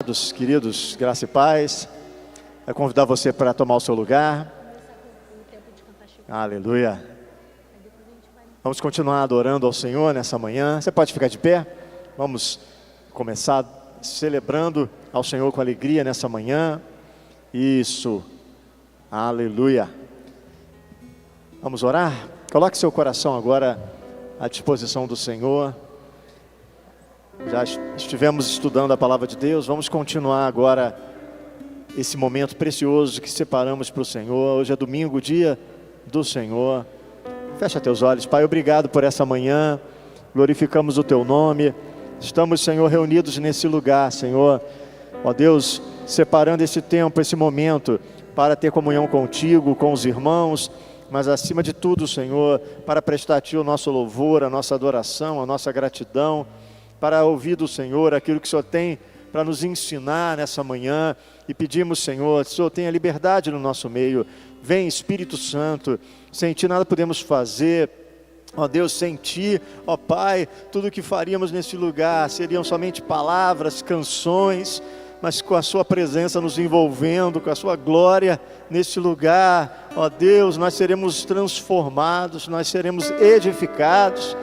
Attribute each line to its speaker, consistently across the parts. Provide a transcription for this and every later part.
Speaker 1: Queridos, graça e paz. Eu convidar você para tomar o seu lugar. Aleluia. Vamos continuar adorando ao Senhor nessa manhã. Você pode ficar de pé. Vamos começar celebrando ao Senhor com alegria nessa manhã. Isso. Aleluia. Vamos orar? Coloque seu coração agora à disposição do Senhor. Já estivemos estudando a palavra de Deus, vamos continuar agora esse momento precioso que separamos para o Senhor. Hoje é domingo, dia do Senhor. Fecha teus olhos. Pai, obrigado por essa manhã, glorificamos o teu nome. Estamos, Senhor, reunidos nesse lugar, Senhor, ó Deus, separando esse tempo, esse momento, para ter comunhão contigo, com os irmãos, mas acima de tudo, Senhor, para prestar a Ti o nosso louvor, a nossa adoração, a nossa gratidão, para ouvir do Senhor aquilo que o Senhor tem para nos ensinar nessa manhã. E pedimos, Senhor, que o Senhor tenha liberdade no nosso meio. Vem, Espírito Santo, sem Ti nada podemos fazer. Ó Deus, sem Ti, ó Pai, tudo o que faríamos nesse lugar seriam somente palavras, canções, mas com a Sua presença nos envolvendo, com a Sua glória nesse lugar, ó Deus, nós seremos transformados, nós seremos edificados,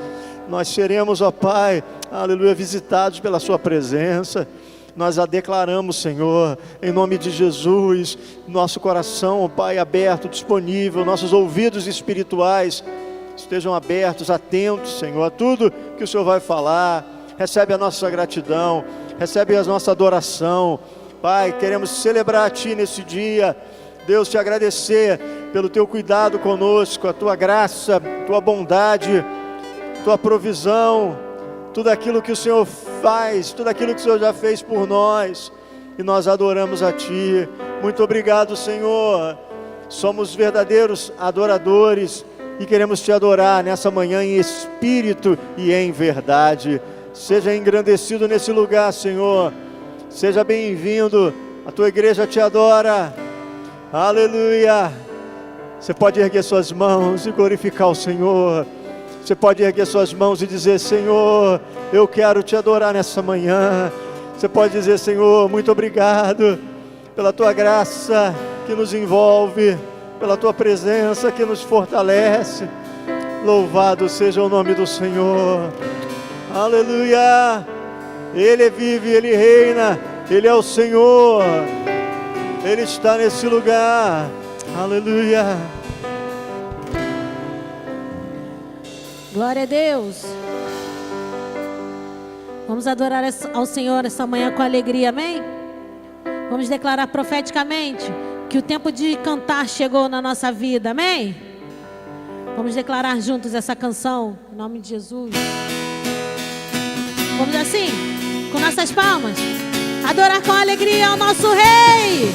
Speaker 1: nós seremos, ó Pai, aleluia, visitados pela Sua presença. Nós a declaramos, Senhor, em nome de Jesus, nosso coração, ó Pai, aberto, disponível, nossos ouvidos espirituais estejam abertos, atentos, Senhor, a tudo que o Senhor vai falar. Recebe a nossa gratidão, recebe a nossa adoração. Pai, queremos celebrar a Ti nesse dia. Deus, Te agradecer pelo Teu cuidado conosco, a Tua graça, Tua bondade, Tua provisão, tudo aquilo que o Senhor faz, tudo aquilo que o Senhor já fez por nós, e nós adoramos a Ti. Muito obrigado, Senhor. Somos verdadeiros adoradores e queremos Te adorar nessa manhã em espírito e em verdade. Seja engrandecido nesse lugar, Senhor. Seja bem-vindo. A Tua igreja Te adora. Aleluia. Você pode erguer suas mãos e glorificar o Senhor. Você pode erguer suas mãos e dizer: Senhor, eu quero Te adorar nessa manhã. Você pode dizer: Senhor, muito obrigado pela Tua graça que nos envolve, pela Tua presença que nos fortalece. Louvado seja o nome do Senhor. Aleluia. Ele vive, Ele reina, Ele é o Senhor. Ele está nesse lugar. Aleluia.
Speaker 2: Glória a Deus. Vamos adorar ao Senhor essa manhã com alegria, amém? Vamos declarar profeticamente que o tempo de cantar chegou na nossa vida, amém? Vamos declarar juntos essa canção, em nome de Jesus. Vamos assim, com nossas palmas, adorar com alegria ao nosso Rei.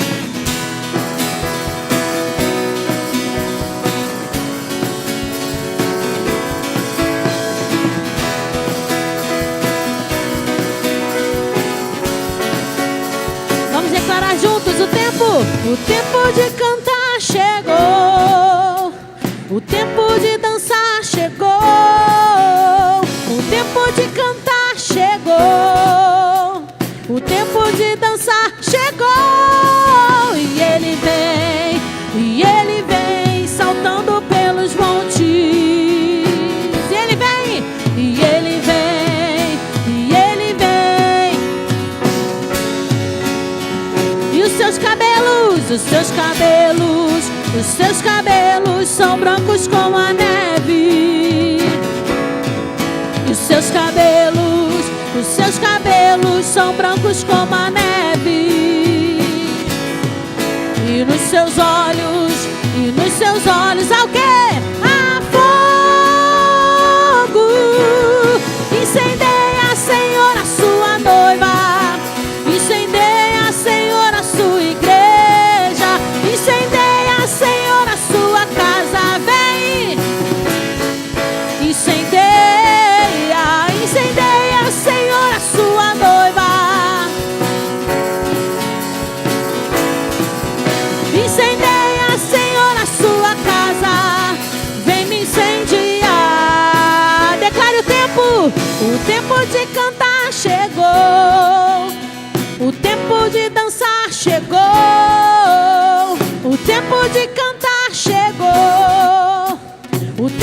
Speaker 2: Declarar juntos o tempo de cantar chegou, o tempo de dançar chegou, o tempo de cantar chegou, o tempo de dançar chegou, e Ele vem saltando pelos montes, e Ele vem, e Ele vem, e Ele vem. Os seus cabelos são brancos como a neve. E os seus cabelos são brancos como a neve. E nos seus olhos há o quê? Há fogo. Incendeia, Senhor, a sua noiva. Incendeia, Senhor, a sua igreja. Incendeia, Senhor, a sua casa. Vem. Incendeia, incendeia, Senhor, a sua noiva. Incendeia, Senhor, a sua casa.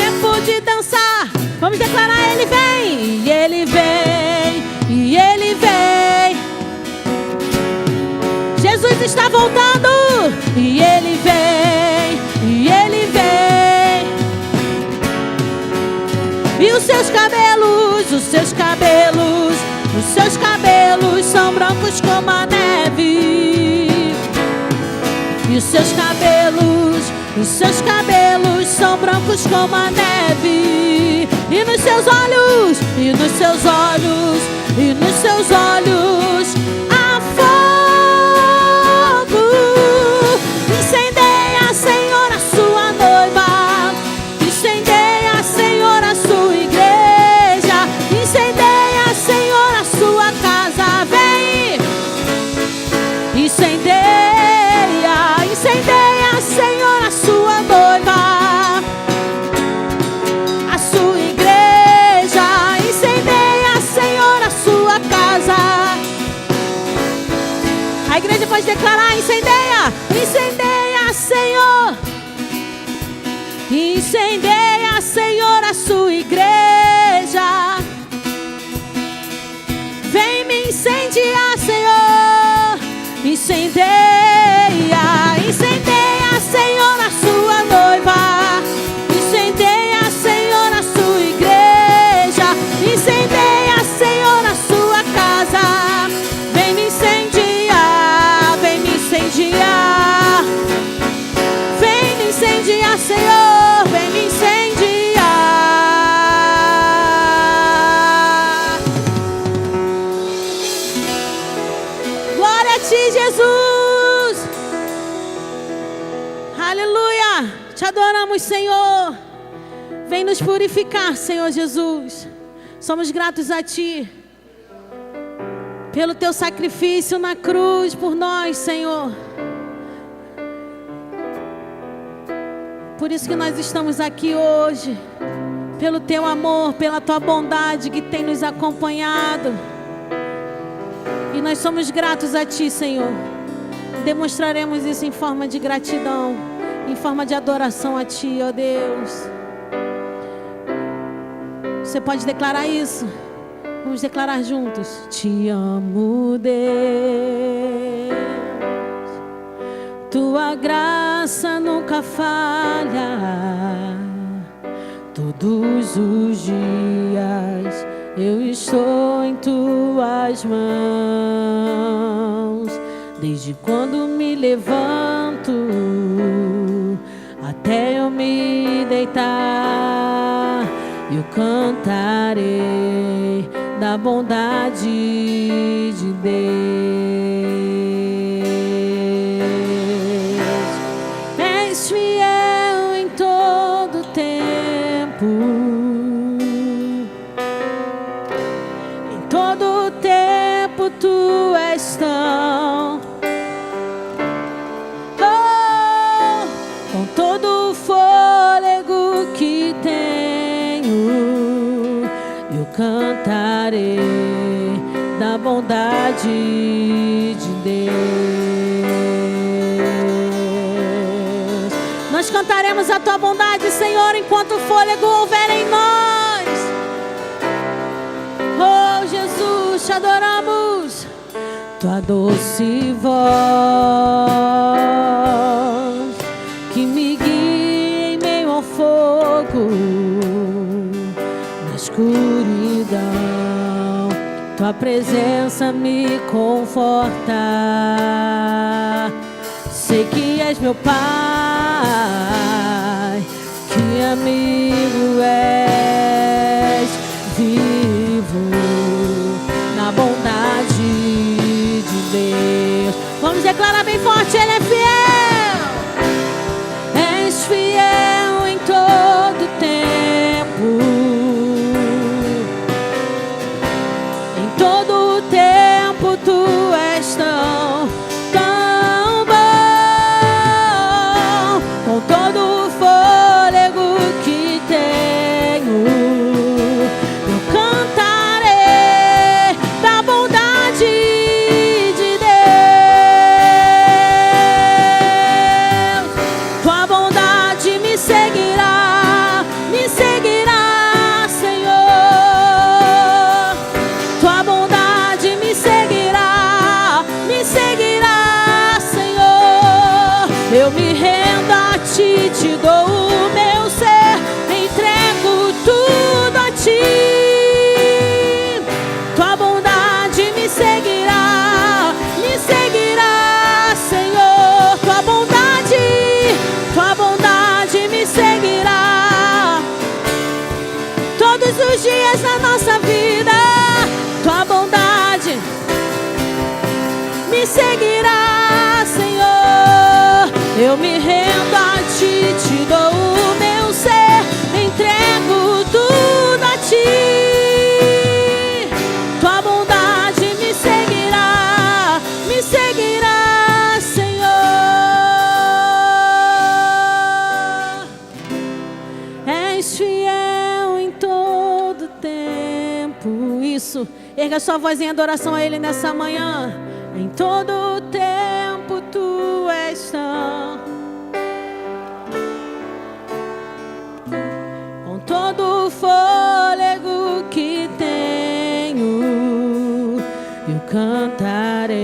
Speaker 2: tempo de dançar. Vamos declarar: Ele vem, e Ele vem, e Ele vem. Jesus está voltando, e Ele vem, e Ele vem. E os seus cabelos, os seus cabelos, os seus cabelos são brancos como a neve. E os seus cabelos são brancos como a neve. E nos seus olhos, e nos seus olhos, e nos seus olhos há fogo. Incendeia, Senhor, a sua noiva. Incendeia, Senhor, a sua igreja. Incendeia, Senhor, a sua casa. Vem! Incendeia, incendeia, Senhor, a sua noiva. A sua igreja. Incendeia, Senhor, a sua casa. A igreja pode declarar: incendeia, incendeia, Senhor. Incendeia, Senhor, a sua igreja. Vem me incendiar, Senhor. Incendeia, incendeia, Senhor, a sua noiva. Incendeia, Senhor, a sua igreja. Incendeia, Senhor, a sua casa. Vem me incendiar, vem me incendiar. Vem me incendiar, Senhor, vem me incendiar. Glória a ti, Jesus. Aleluia. Te adoramos, Senhor. Vem nos purificar, Senhor Jesus. Somos gratos a ti pelo teu sacrifício na cruz por nós, Senhor. Por isso que nós estamos aqui hoje, pelo teu amor, pela tua bondade que tem nos acompanhado. E nós somos gratos a ti, Senhor. Demonstraremos isso em forma de gratidão, em forma de adoração a ti, ó Deus. Você pode declarar isso? Vamos declarar juntos. Te amo, Deus. Tua graça nunca falha. Todos os dias eu estou em tuas mãos. Desde quando me levanto até eu me deitar, eu cantarei da bondade de Deus. És fiel em todo tempo. Em todo tempo tu és tão. Oh, com todo o fôlego que tenho, eu cantarei da bondade de Deus. Nós cantaremos a tua bondade, Senhor, enquanto o fôlego houver em nós. Oh, Jesus, te adoramos. Tua doce voz que me guia em meio ao fogo, na escuridão, tua presença me conforta. Sei que és meu Pai, que amigo és, vivo na bondade de Deus. Vamos declarar bem forte: Ele é fiel. És fiel em todo tempo. Em todo tempo tu és tão, tão bom. Com todo o fôlego que tenho, eu cantarei da bondade de Deus. os dias da nossa vida. Tua bondade me seguirá, Senhor. Eu me rendo a Ti, Te dou o meu ser, entrego tudo a Ti. Tua bondade me seguirá, Senhor. És fiel em todo tempo. Isso, erga sua voz em adoração a Ele nessa manhã. Em todo tempo Tu és tão. Com todo o fôlego que tenho, eu cantarei.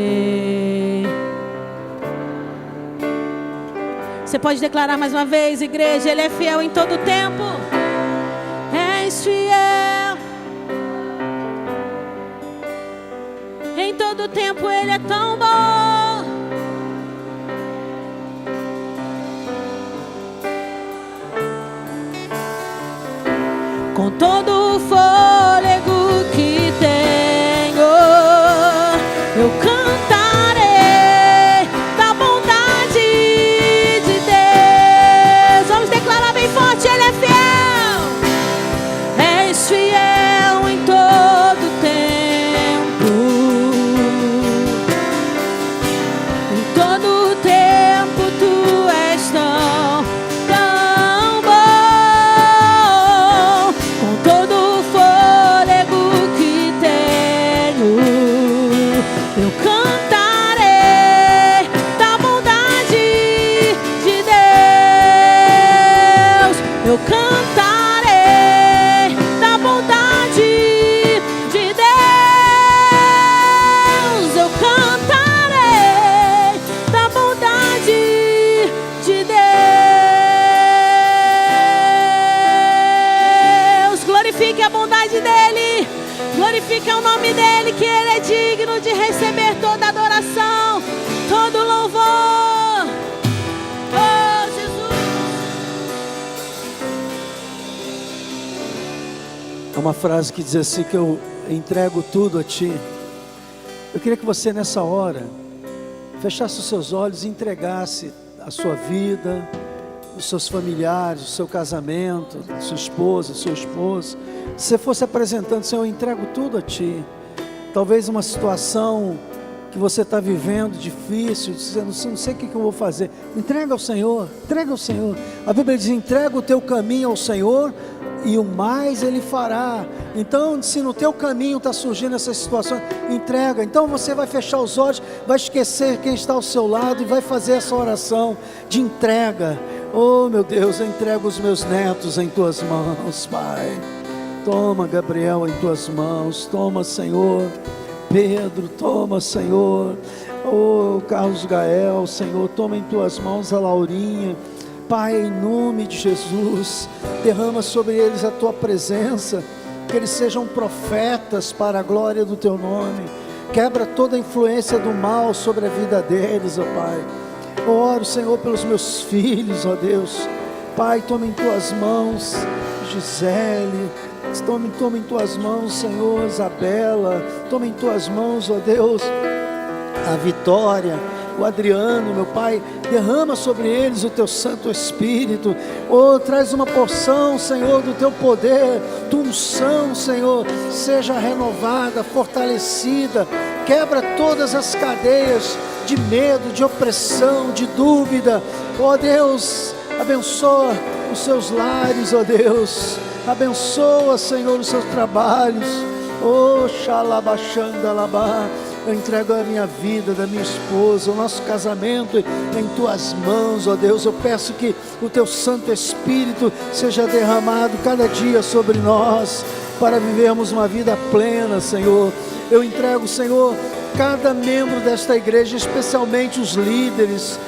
Speaker 2: Você pode declarar mais uma vez, igreja, Ele é fiel em todo tempo. És fiel em todo tempo, Ele é tão bom. Com todo o fôlego que tenho, eu cantarei da bondade de Deus. Vamos declarar bem forte, Ele é fiel. És fiel em todo tempo. Em todo tempo Tu és tão, tão bom. Com todo o fôlego que tenho, eu cantarei da bondade de Deus. Eu cantarei da bondade de Deus. Eu cantarei da bondade de Deus. Glorifique a bondade dEle. Glorifique o nome dEle, que Ele é digno de receber toda adoração, todo louvor. Oh, Jesus.
Speaker 3: É uma frase que diz assim, que eu entrego tudo a Ti. Eu queria que você nessa hora fechasse os seus olhos e entregasse a sua vida, os seus familiares, o seu casamento, sua esposa, seu esposo. Se você fosse apresentando, Senhor, eu entrego tudo a Ti. Talvez uma situação que você está vivendo difícil, dizendo, não sei o que eu vou fazer. Entrega ao Senhor, entrega ao Senhor. A Bíblia diz, entrega o teu caminho ao Senhor e o mais Ele fará. Então, se no teu caminho está surgindo essa situação, entrega. Então você vai fechar os olhos, vai esquecer quem está ao seu lado e vai fazer essa oração de entrega. Oh meu Deus, eu entrego os meus netos em Tuas mãos, Pai. Toma Gabriel em Tuas mãos, toma Senhor Pedro, toma Senhor, oh Carlos Gael, Senhor, toma em Tuas mãos a Laurinha, Pai, em nome de Jesus, derrama sobre eles a Tua presença, que eles sejam profetas para a glória do Teu nome, quebra toda a influência do mal sobre a vida deles, ó Pai. Eu oro, Senhor, pelos meus filhos, ó Deus, Pai, toma em Tuas mãos Gisele, toma em Tuas mãos, Senhor, Isabela, toma em Tuas mãos, ó Deus, a Vitória, o Adriano, meu Pai, derrama sobre eles o Teu Santo Espírito, oh, traz uma porção, Senhor, do Teu poder, Tua unção, Senhor, seja renovada, fortalecida, quebra todas as cadeias de medo, de opressão, de dúvida, ó Deus, abençoa os seus lares, ó Deus, abençoa, Senhor, os seus trabalhos, oh, xalabachandalabá. Eu entrego a minha vida, da minha esposa, o nosso casamento em Tuas mãos, ó Deus. Eu peço que o Teu Santo Espírito seja derramado cada dia sobre nós, para vivermos uma vida plena, Senhor. Eu entrego, Senhor, cada membro desta igreja, especialmente os líderes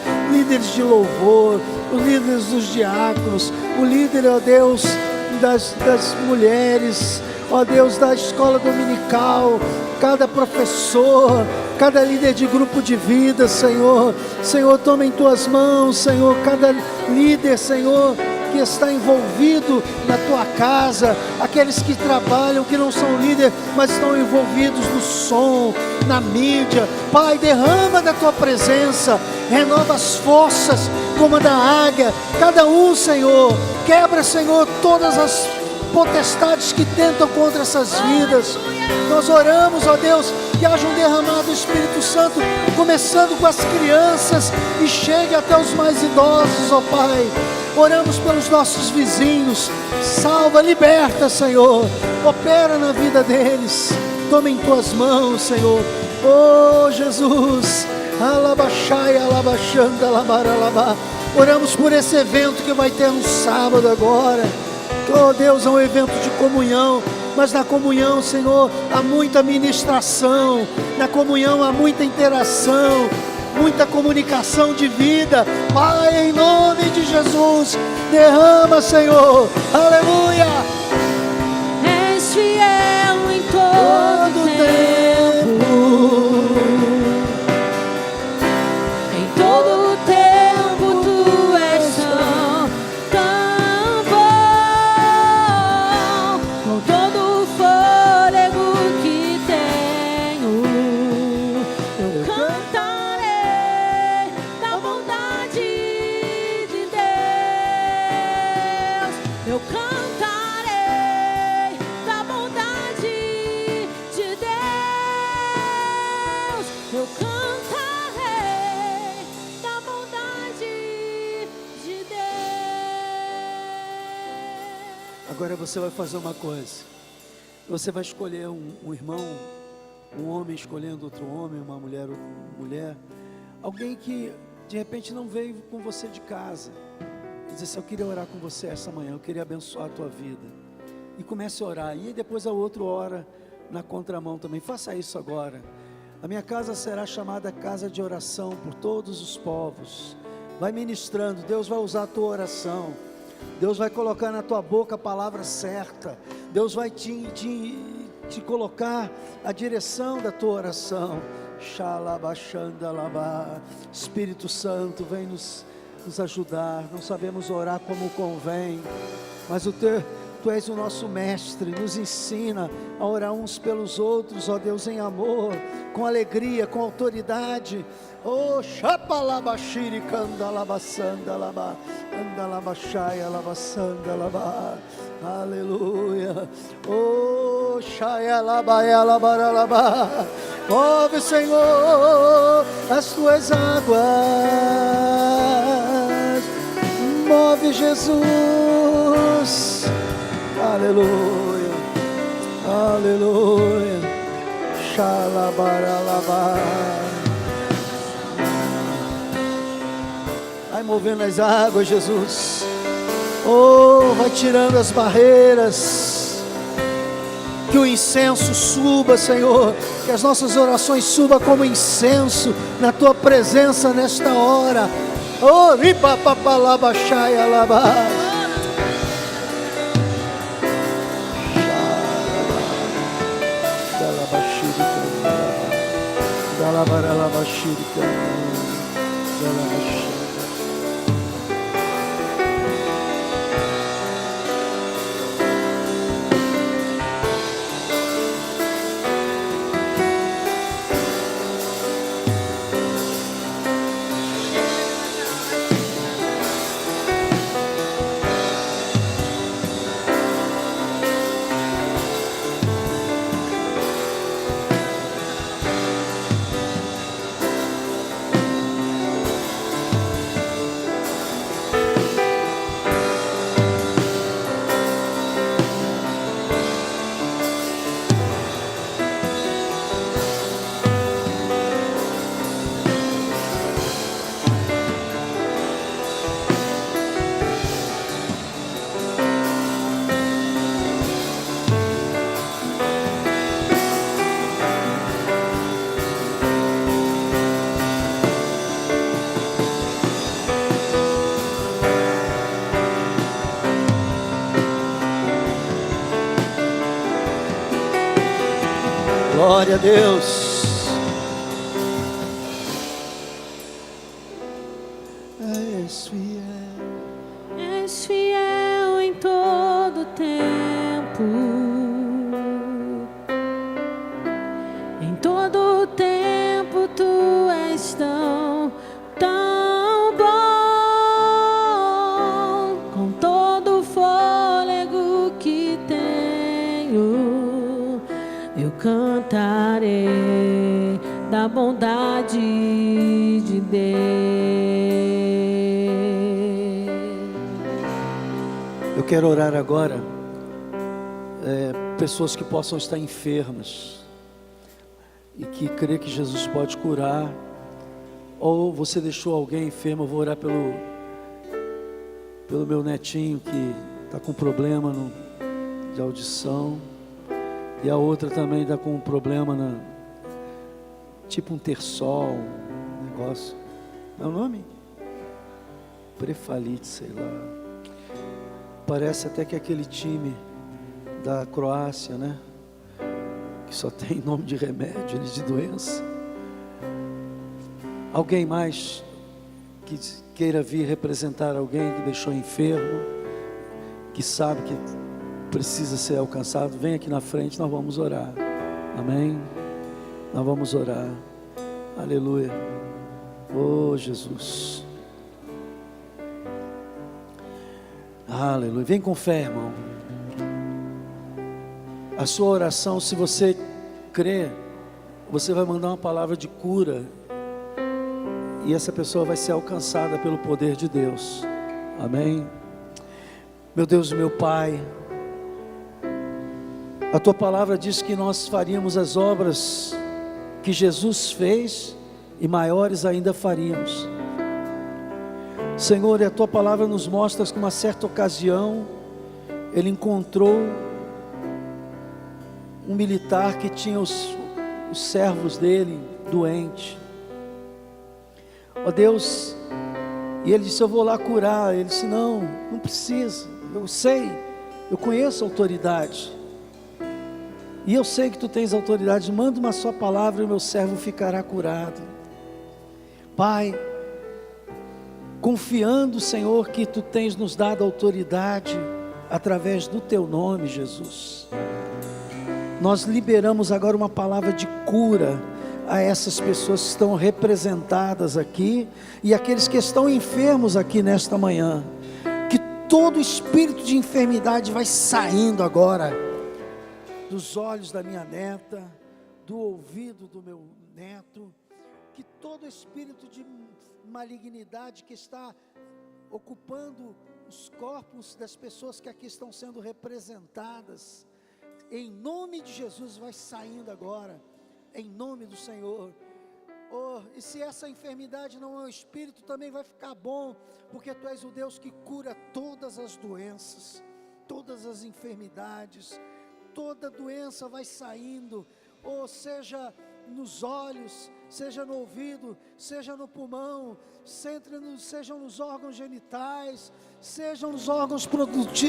Speaker 3: de louvor, os líderes dos diáconos, o líder, ó Deus, das mulheres, ó Deus, da escola dominical, cada professor, cada líder de grupo de vida, Senhor. Senhor, toma em Tuas mãos, Senhor, cada líder, Senhor, que está envolvido na tua casa, aqueles que trabalham, que não são líderes, mas estão envolvidos no som, na mídia. Pai, derrama da tua presença, renova as forças como a da águia. Cada um, Senhor, quebra, Senhor, todas as potestades que tentam contra essas vidas. Nós oramos, ó Deus, que haja um derramado do Espírito Santo, começando com as crianças e chegue até os mais idosos, ó Pai. Oramos pelos nossos vizinhos, salva, liberta, Senhor, opera na vida deles, toma em tuas mãos, Senhor. Oh Jesus, alabaxai, alabaxanda, alabaralabá. Oramos por esse evento que vai ter no sábado agora. Oh Deus, é um evento de comunhão, mas na comunhão, Senhor, há muita ministração, na comunhão há muita interação, muita comunicação de vida. Pai, em nome de Jesus, derrama, Senhor, aleluia.
Speaker 2: És fiel em todo tempo, em todo tempo tu és tão bom, com todo o fôlego que tenho, eu cantarei da bondade de Deus, eu cantarei da bondade de Deus, eu cantarei da bondade de Deus.
Speaker 3: Agora você vai fazer uma coisa. Você vai escolher um irmão, um homem escolhendo outro homem, uma mulher outra mulher, alguém que de repente não veio com você de casa e diz assim: eu queria orar com você essa manhã, eu queria abençoar a tua vida. E comece a orar, e depois a outro ora na contramão também. Faça isso agora. A minha casa será chamada casa de oração por todos os povos. Vai ministrando, Deus vai usar a tua oração, Deus vai colocar na tua boca a palavra certa, Deus vai te colocar a direção da tua oração. Xalabaxandalabá. Espírito Santo, vem nos ajudar. Não sabemos orar como convém, mas Tu és o nosso mestre, nos ensina a orar uns pelos outros, ó Deus, em amor, com alegria, com autoridade. Oh, chapalabaxiri candalabaçandalabá, andalabaxai alabaçandalabá, aleluia. Oh, xaialabaelabaralabá, move, Senhor, as tuas águas, move, Jesus. Aleluia, aleluia, xalabaralabá. Vai movendo as águas, Jesus. Oh, vai tirando as barreiras. Que o incenso suba, Senhor. Que as nossas orações subam como incenso na Tua presença nesta hora. Oh, ripapapalabaxai alabá. Glória a Deus. És fiel.
Speaker 2: És fiel. eu cantarei da bondade de Deus.
Speaker 3: Eu quero orar agora, pessoas que possam estar enfermas e que crê que Jesus pode curar, ou você deixou alguém enfermo. Eu vou orar pelo meu netinho que está com problema de audição, e a outra também está com um problema tipo um terçol, um negócio, não é o nome? Prefalite, sei lá. Parece até que é aquele time da Croácia, né? Que só tem nome de remédio, de doença. Alguém mais que queira vir representar alguém que deixou enfermo, que sabe que precisa ser alcançado, vem aqui na frente, nós vamos orar. Amém? Nós vamos orar. Aleluia. Oh, Jesus. Aleluia. Vem com fé, irmão. A sua oração, se você crer, você vai mandar uma palavra de cura, e essa pessoa vai ser alcançada pelo poder de Deus. Amém? Meu Deus e meu Pai, a Tua palavra diz que nós faríamos as obras que Jesus fez, e maiores ainda faríamos. Senhor, e a Tua palavra nos mostra que uma certa ocasião, Ele encontrou um militar que tinha os servos dele doente. Ó Deus, e ele disse: eu vou lá curar. Ele disse: não precisa, eu sei, eu conheço a autoridade, e eu sei que Tu tens autoridade. Manda uma só palavra e o meu servo ficará curado. Pai, confiando, Senhor, que Tu tens nos dado autoridade através do Teu nome, Jesus, nós liberamos agora uma palavra de cura a essas pessoas que estão representadas aqui, e aqueles que estão enfermos aqui nesta manhã. Que todo espírito de enfermidade vai saindo agora dos olhos da minha neta, do ouvido do meu neto. Que todo espírito de malignidade que está ocupando os corpos das pessoas que aqui estão sendo representadas, em nome de Jesus, vai saindo agora, em nome do Senhor. Oh, e se essa enfermidade não é um espírito, também vai ficar bom, porque Tu és o Deus que cura todas as doenças, todas as enfermidades. Toda doença vai saindo, ou seja nos olhos, seja no ouvido, seja no pulmão, sejam nos órgãos genitais, sejam nos órgãos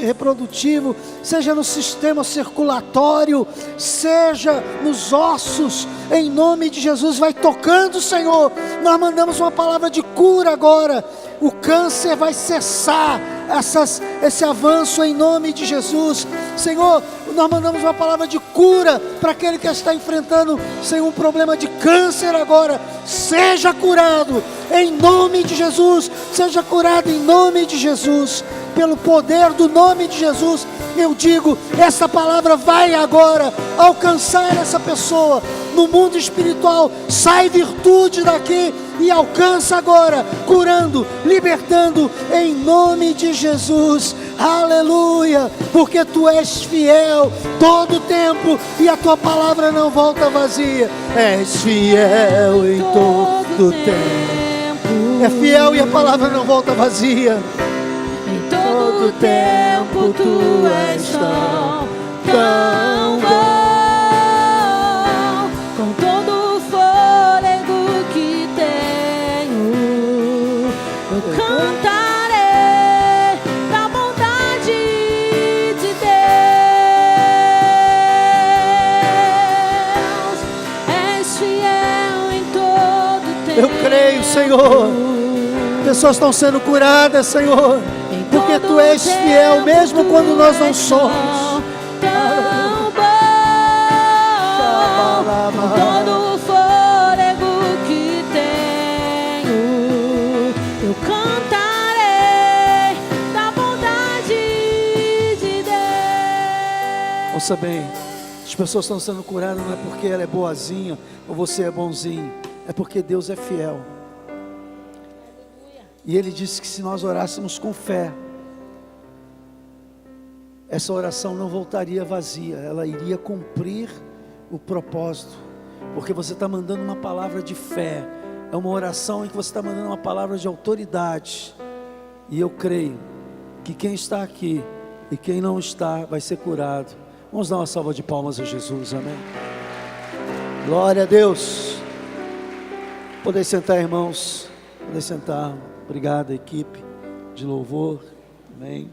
Speaker 3: reprodutivos, seja no sistema circulatório, seja nos ossos, em nome de Jesus. Vai tocando, Senhor. Nós mandamos uma palavra de cura agora. O câncer vai cessar esse avanço em nome de Jesus. Senhor, nós mandamos uma palavra de cura para aquele que está enfrentando, Senhor, um problema de câncer agora. Seja curado em nome de Jesus. Seja curado em nome de Jesus. Pelo poder do nome de Jesus, eu digo, essa palavra vai agora alcançar essa pessoa no mundo espiritual. Sai virtude daqui e alcança agora, curando, libertando, em nome de Jesus. Aleluia, porque Tu és fiel todo o tempo, e a Tua palavra não volta vazia. És fiel em todo o tempo. É fiel e a palavra não volta vazia.
Speaker 2: Em todo tempo Tu és tão bom. Com todo o fôlego que tenho, eu cantarei da bondade de Deus. És fiel em todo tempo.
Speaker 3: Eu creio, Senhor. Pessoas estão sendo curadas, Senhor, porque Tu és fiel, mesmo quando nós não somos.
Speaker 2: Tão bom, com todo o fôlego que tenho, eu cantarei da bondade de Deus.
Speaker 3: Ouça bem, As pessoas estão sendo curadas não é porque ela é boazinha ou você é bonzinho, é porque Deus é fiel. E Ele disse que se nós orássemos com fé, essa oração não voltaria vazia, ela iria cumprir o propósito, porque você está mandando uma palavra de fé, é uma oração em que você está mandando uma palavra de autoridade, e eu creio que quem está aqui e quem não está vai ser curado. Vamos dar uma salva de palmas a Jesus, amém? Glória a Deus. Podem sentar, irmãos, podem sentar. Obrigado, equipe de louvor, amém.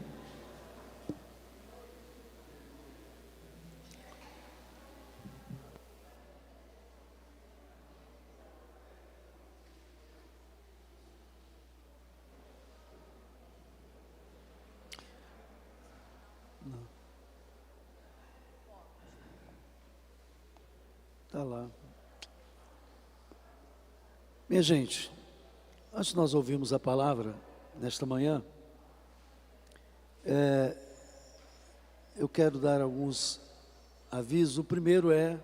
Speaker 3: Está lá. Minha gente, antes de nós ouvirmos a palavra nesta manhã, eu quero dar alguns avisos. O primeiro é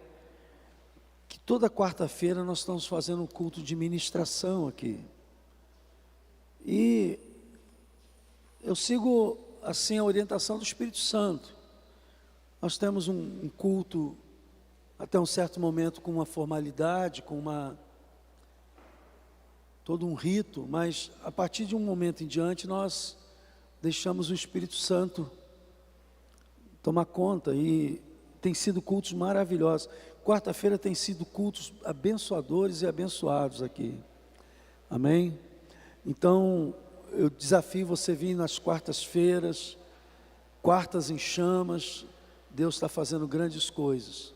Speaker 3: que toda quarta-feira nós estamos fazendo um culto de ministração aqui. E eu sigo assim a orientação do Espírito Santo. Nós temos um culto até um certo momento com uma formalidade, com todo um rito, mas a partir de um momento em diante nós deixamos o Espírito Santo tomar conta, e tem sido cultos maravilhosos. Quarta-feira tem sido cultos abençoadores e abençoados aqui, amém? Então eu desafio você a vir nas quartas-feiras, quartas em chamas. Deus está fazendo grandes coisas.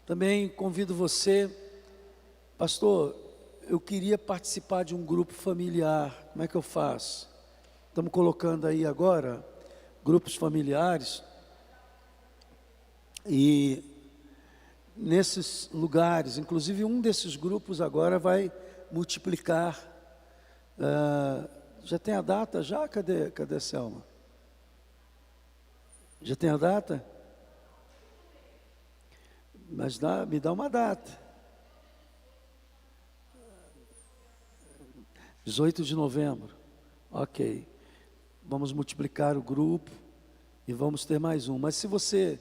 Speaker 3: Também convido você, pastor, eu queria participar de um grupo familiar, como é que eu faço? Estamos colocando aí agora, grupos familiares, e nesses lugares, inclusive um desses grupos agora vai multiplicar, já tem a data já? Cadê a Selma? Já tem a data? Mas me dá uma data. 18 de novembro. Ok. Vamos multiplicar o grupo e vamos ter mais um. Mas se você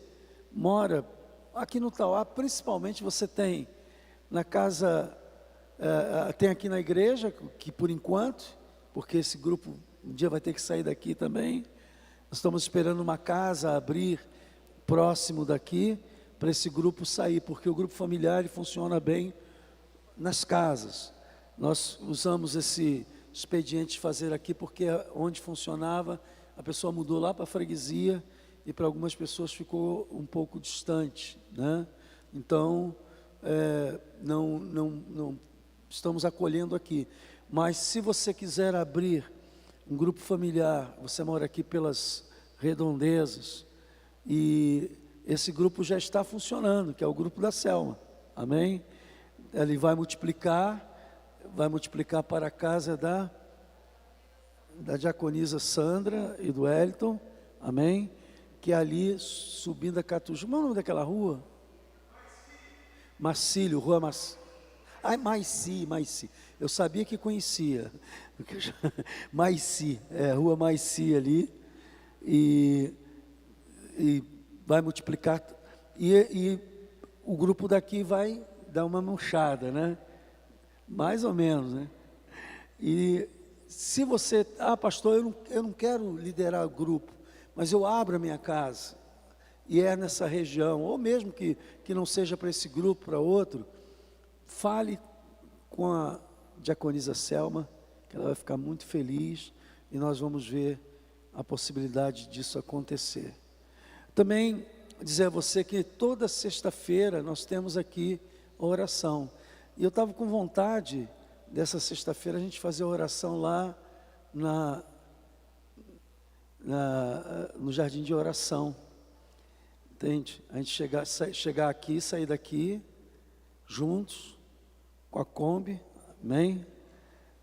Speaker 3: mora aqui no Tauá, principalmente você tem na casa, tem aqui na igreja, que por enquanto, porque esse grupo um dia vai ter que sair daqui também. Nós estamos esperando uma casa abrir próximo daqui, para esse grupo sair, porque o grupo familiar ele funciona bem nas casas. Nós usamos esse expediente de fazer aqui, porque onde funcionava, a pessoa mudou lá para a freguesia, e para algumas pessoas ficou um pouco distante, né? Então, não estamos acolhendo aqui. Mas se você quiser abrir um grupo familiar, você mora aqui pelas redondezas, e esse grupo já está funcionando, que é o grupo da Selma, amém? Ele vai multiplicar para a casa da diaconisa Sandra e do Wellington, amém? Que é ali subindo a Catuja. Como é o nome daquela rua? Marcílio, rua Marcílio. Ai, Maici. Eu sabia que conhecia. Maici, rua Maici ali. E vai multiplicar, e o grupo daqui vai dar uma murchada, né? Mais ou menos, né? E se você, pastor, eu não quero liderar o grupo, mas eu abro a minha casa, e é nessa região, ou mesmo que não seja para esse grupo, para outro, fale com a diaconisa Selma, que ela vai ficar muito feliz, e nós vamos ver a possibilidade disso acontecer. Também dizer a você que toda sexta-feira nós temos aqui a oração. E eu estava com vontade dessa sexta-feira a gente fazer a oração lá no jardim de oração. Entende? A gente chegar aqui, sair daqui juntos com a Kombi, amém?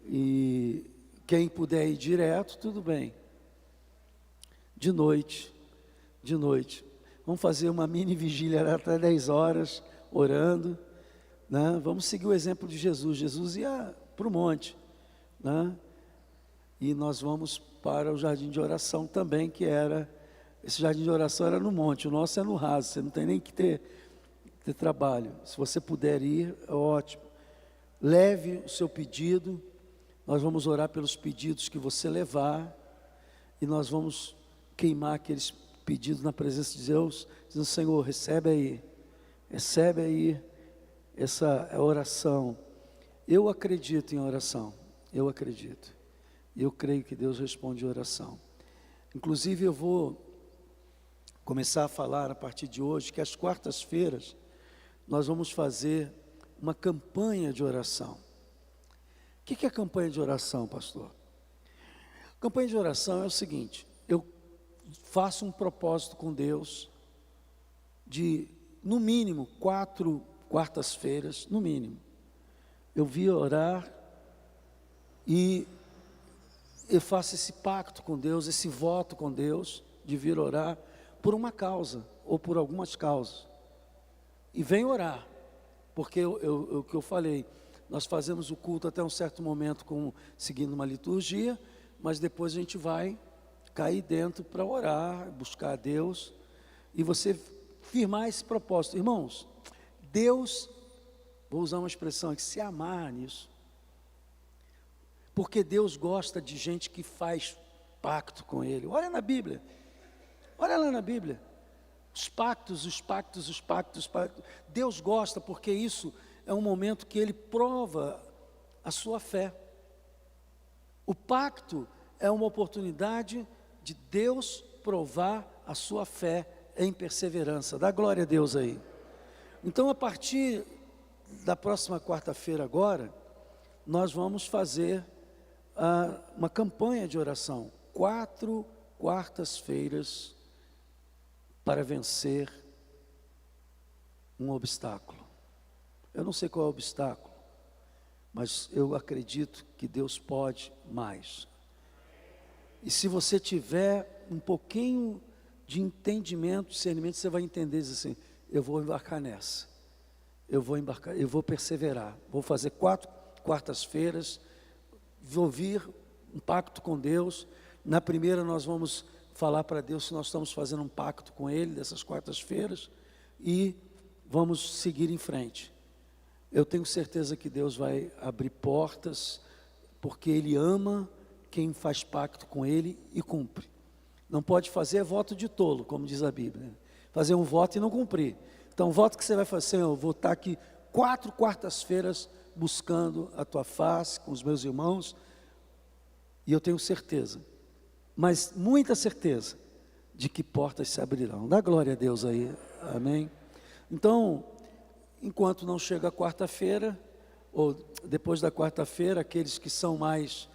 Speaker 3: E quem puder ir direto, tudo bem. De noite. Vamos fazer uma mini vigília até 10 horas, orando, né? Vamos seguir o exemplo de Jesus. Jesus ia para o monte, né? E nós vamos para o jardim de oração também, esse jardim de oração era no monte, o nosso é no raso, você não tem nem que ter trabalho. Se você puder ir, é ótimo. Leve o seu pedido, nós vamos orar pelos pedidos que você levar, e nós vamos queimar aqueles pedidos na presença de Deus, dizendo: Senhor, recebe aí essa oração. Eu acredito em oração, eu acredito. Eu creio que Deus responde oração. Inclusive eu vou começar a falar a partir de hoje que às quartas-feiras nós vamos fazer uma campanha de oração. O que é campanha de oração, pastor? Campanha de oração é o seguinte: eu faço um propósito com Deus de, no mínimo, 4 quartas-feiras, no mínimo, eu vim orar e eu faço esse pacto com Deus, esse voto com Deus, de vir orar por uma causa, ou por algumas causas. E venho orar, porque o que eu falei, nós fazemos o culto até um certo momento, seguindo uma liturgia, mas depois a gente vai cair dentro para orar, buscar a Deus, e você firmar esse propósito. Irmãos, Deus, vou usar uma expressão aqui, se amar nisso. Porque Deus gosta de gente que faz pacto com Ele. Olha na Bíblia, olha lá na Bíblia, os pactos. Deus gosta, porque isso é um momento que Ele prova a sua fé. O pacto é uma oportunidade de Deus provar a sua fé em perseverança. Dá glória a Deus aí. Então, a partir da próxima quarta-feira agora, nós vamos fazer uma campanha de oração, 4 quartas-feiras para vencer um obstáculo. Eu não sei qual é o obstáculo, mas eu acredito que Deus pode mais. E se você tiver um pouquinho de entendimento, discernimento, você vai entender, diz assim: eu vou embarcar nessa, eu vou perseverar, vou fazer 4 quartas-feiras, vou vir um pacto com Deus. Na primeira nós vamos falar para Deus se nós estamos fazendo um pacto com Ele, dessas quartas-feiras, e vamos seguir em frente. Eu tenho certeza que Deus vai abrir portas, porque Ele ama quem faz pacto com Ele e cumpre. Não pode fazer voto de tolo, como diz a Bíblia, fazer um voto e não cumprir. Então o voto que você vai fazer: eu vou estar aqui 4 quartas-feiras buscando a tua face com os meus irmãos, e eu tenho certeza, mas muita certeza, de que portas se abrirão. Dá glória a Deus aí, amém? Então, enquanto não chega a quarta-feira, ou depois da quarta-feira, aqueles que são mais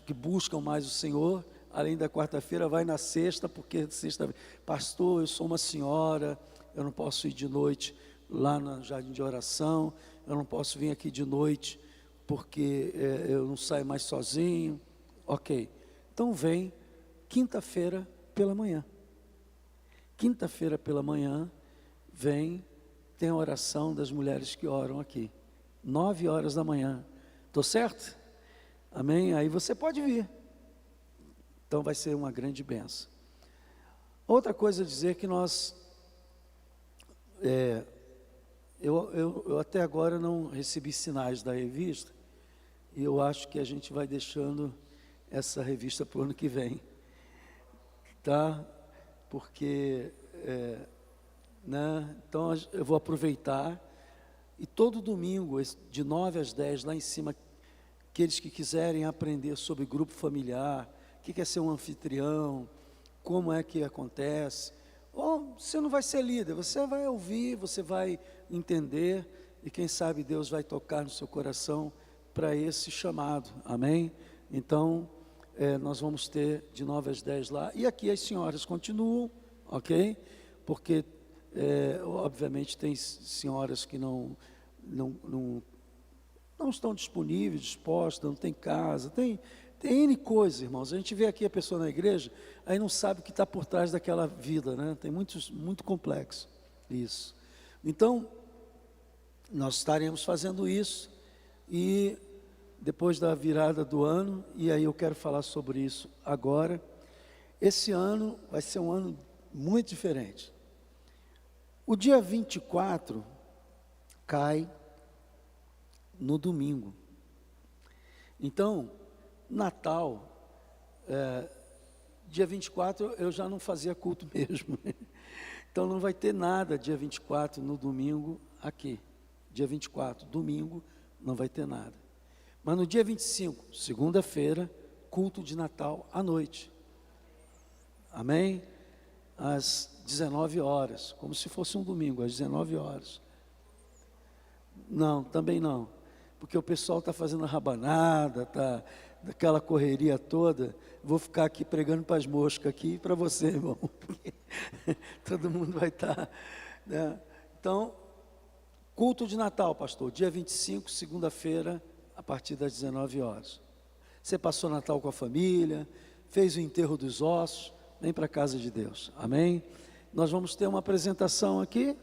Speaker 3: que buscam mais o Senhor, além da quarta-feira, vai na sexta, porque sexta, pastor, eu sou uma senhora, eu não posso ir de noite lá no jardim de oração, eu não posso vir aqui de noite, porque eu não saio mais sozinho. Ok, então vem quinta-feira pela manhã. Quinta-feira pela manhã, tem a oração das mulheres que oram aqui, 9 horas da manhã. Estou certo? Amém? Aí você pode vir. Então vai ser uma grande bênção. Outra coisa a dizer que nós, eu até agora não recebi sinais da revista, e eu acho que a gente vai deixando essa revista para o ano que vem, tá? Porque, né? Então eu vou aproveitar, e todo domingo, de 9 às 10, lá em cima, aqueles que quiserem aprender sobre grupo familiar, o que é ser um anfitrião, como é que acontece, ou você não vai ser líder, você vai ouvir, você vai entender, e quem sabe Deus vai tocar no seu coração para esse chamado, amém? Então, nós vamos ter de 9 às 10 lá, e aqui as senhoras continuam, ok? Porque, obviamente, tem senhoras que não estão disponíveis, dispostas, não tem casa, Tem N coisas, irmãos. A gente vê aqui a pessoa na igreja, aí não sabe o que está por trás daquela vida, né? Tem muito complexo isso. Então, nós estaremos fazendo isso, e depois da virada do ano, e aí eu quero falar sobre isso agora. Esse ano vai ser um ano muito diferente. O dia 24 cai no domingo. Então, Natal, dia 24 eu já não fazia culto mesmo. Então não vai ter nada dia 24 no domingo aqui. Dia 24, domingo, não vai ter nada. Mas no dia 25, segunda-feira, culto de Natal à noite. Amém? Às 19 horas, como se fosse um domingo, às 19 horas. Não, também não. Porque o pessoal está fazendo rabanada, está daquela correria toda. Vou ficar aqui pregando para as moscas aqui para você, irmão. Porque todo mundo vai estar, né? Então, culto de Natal, pastor, dia 25, segunda-feira, a partir das 19 horas. Você passou Natal com a família, fez o enterro dos ossos, vem para a casa de Deus, amém? Nós vamos ter uma apresentação aqui,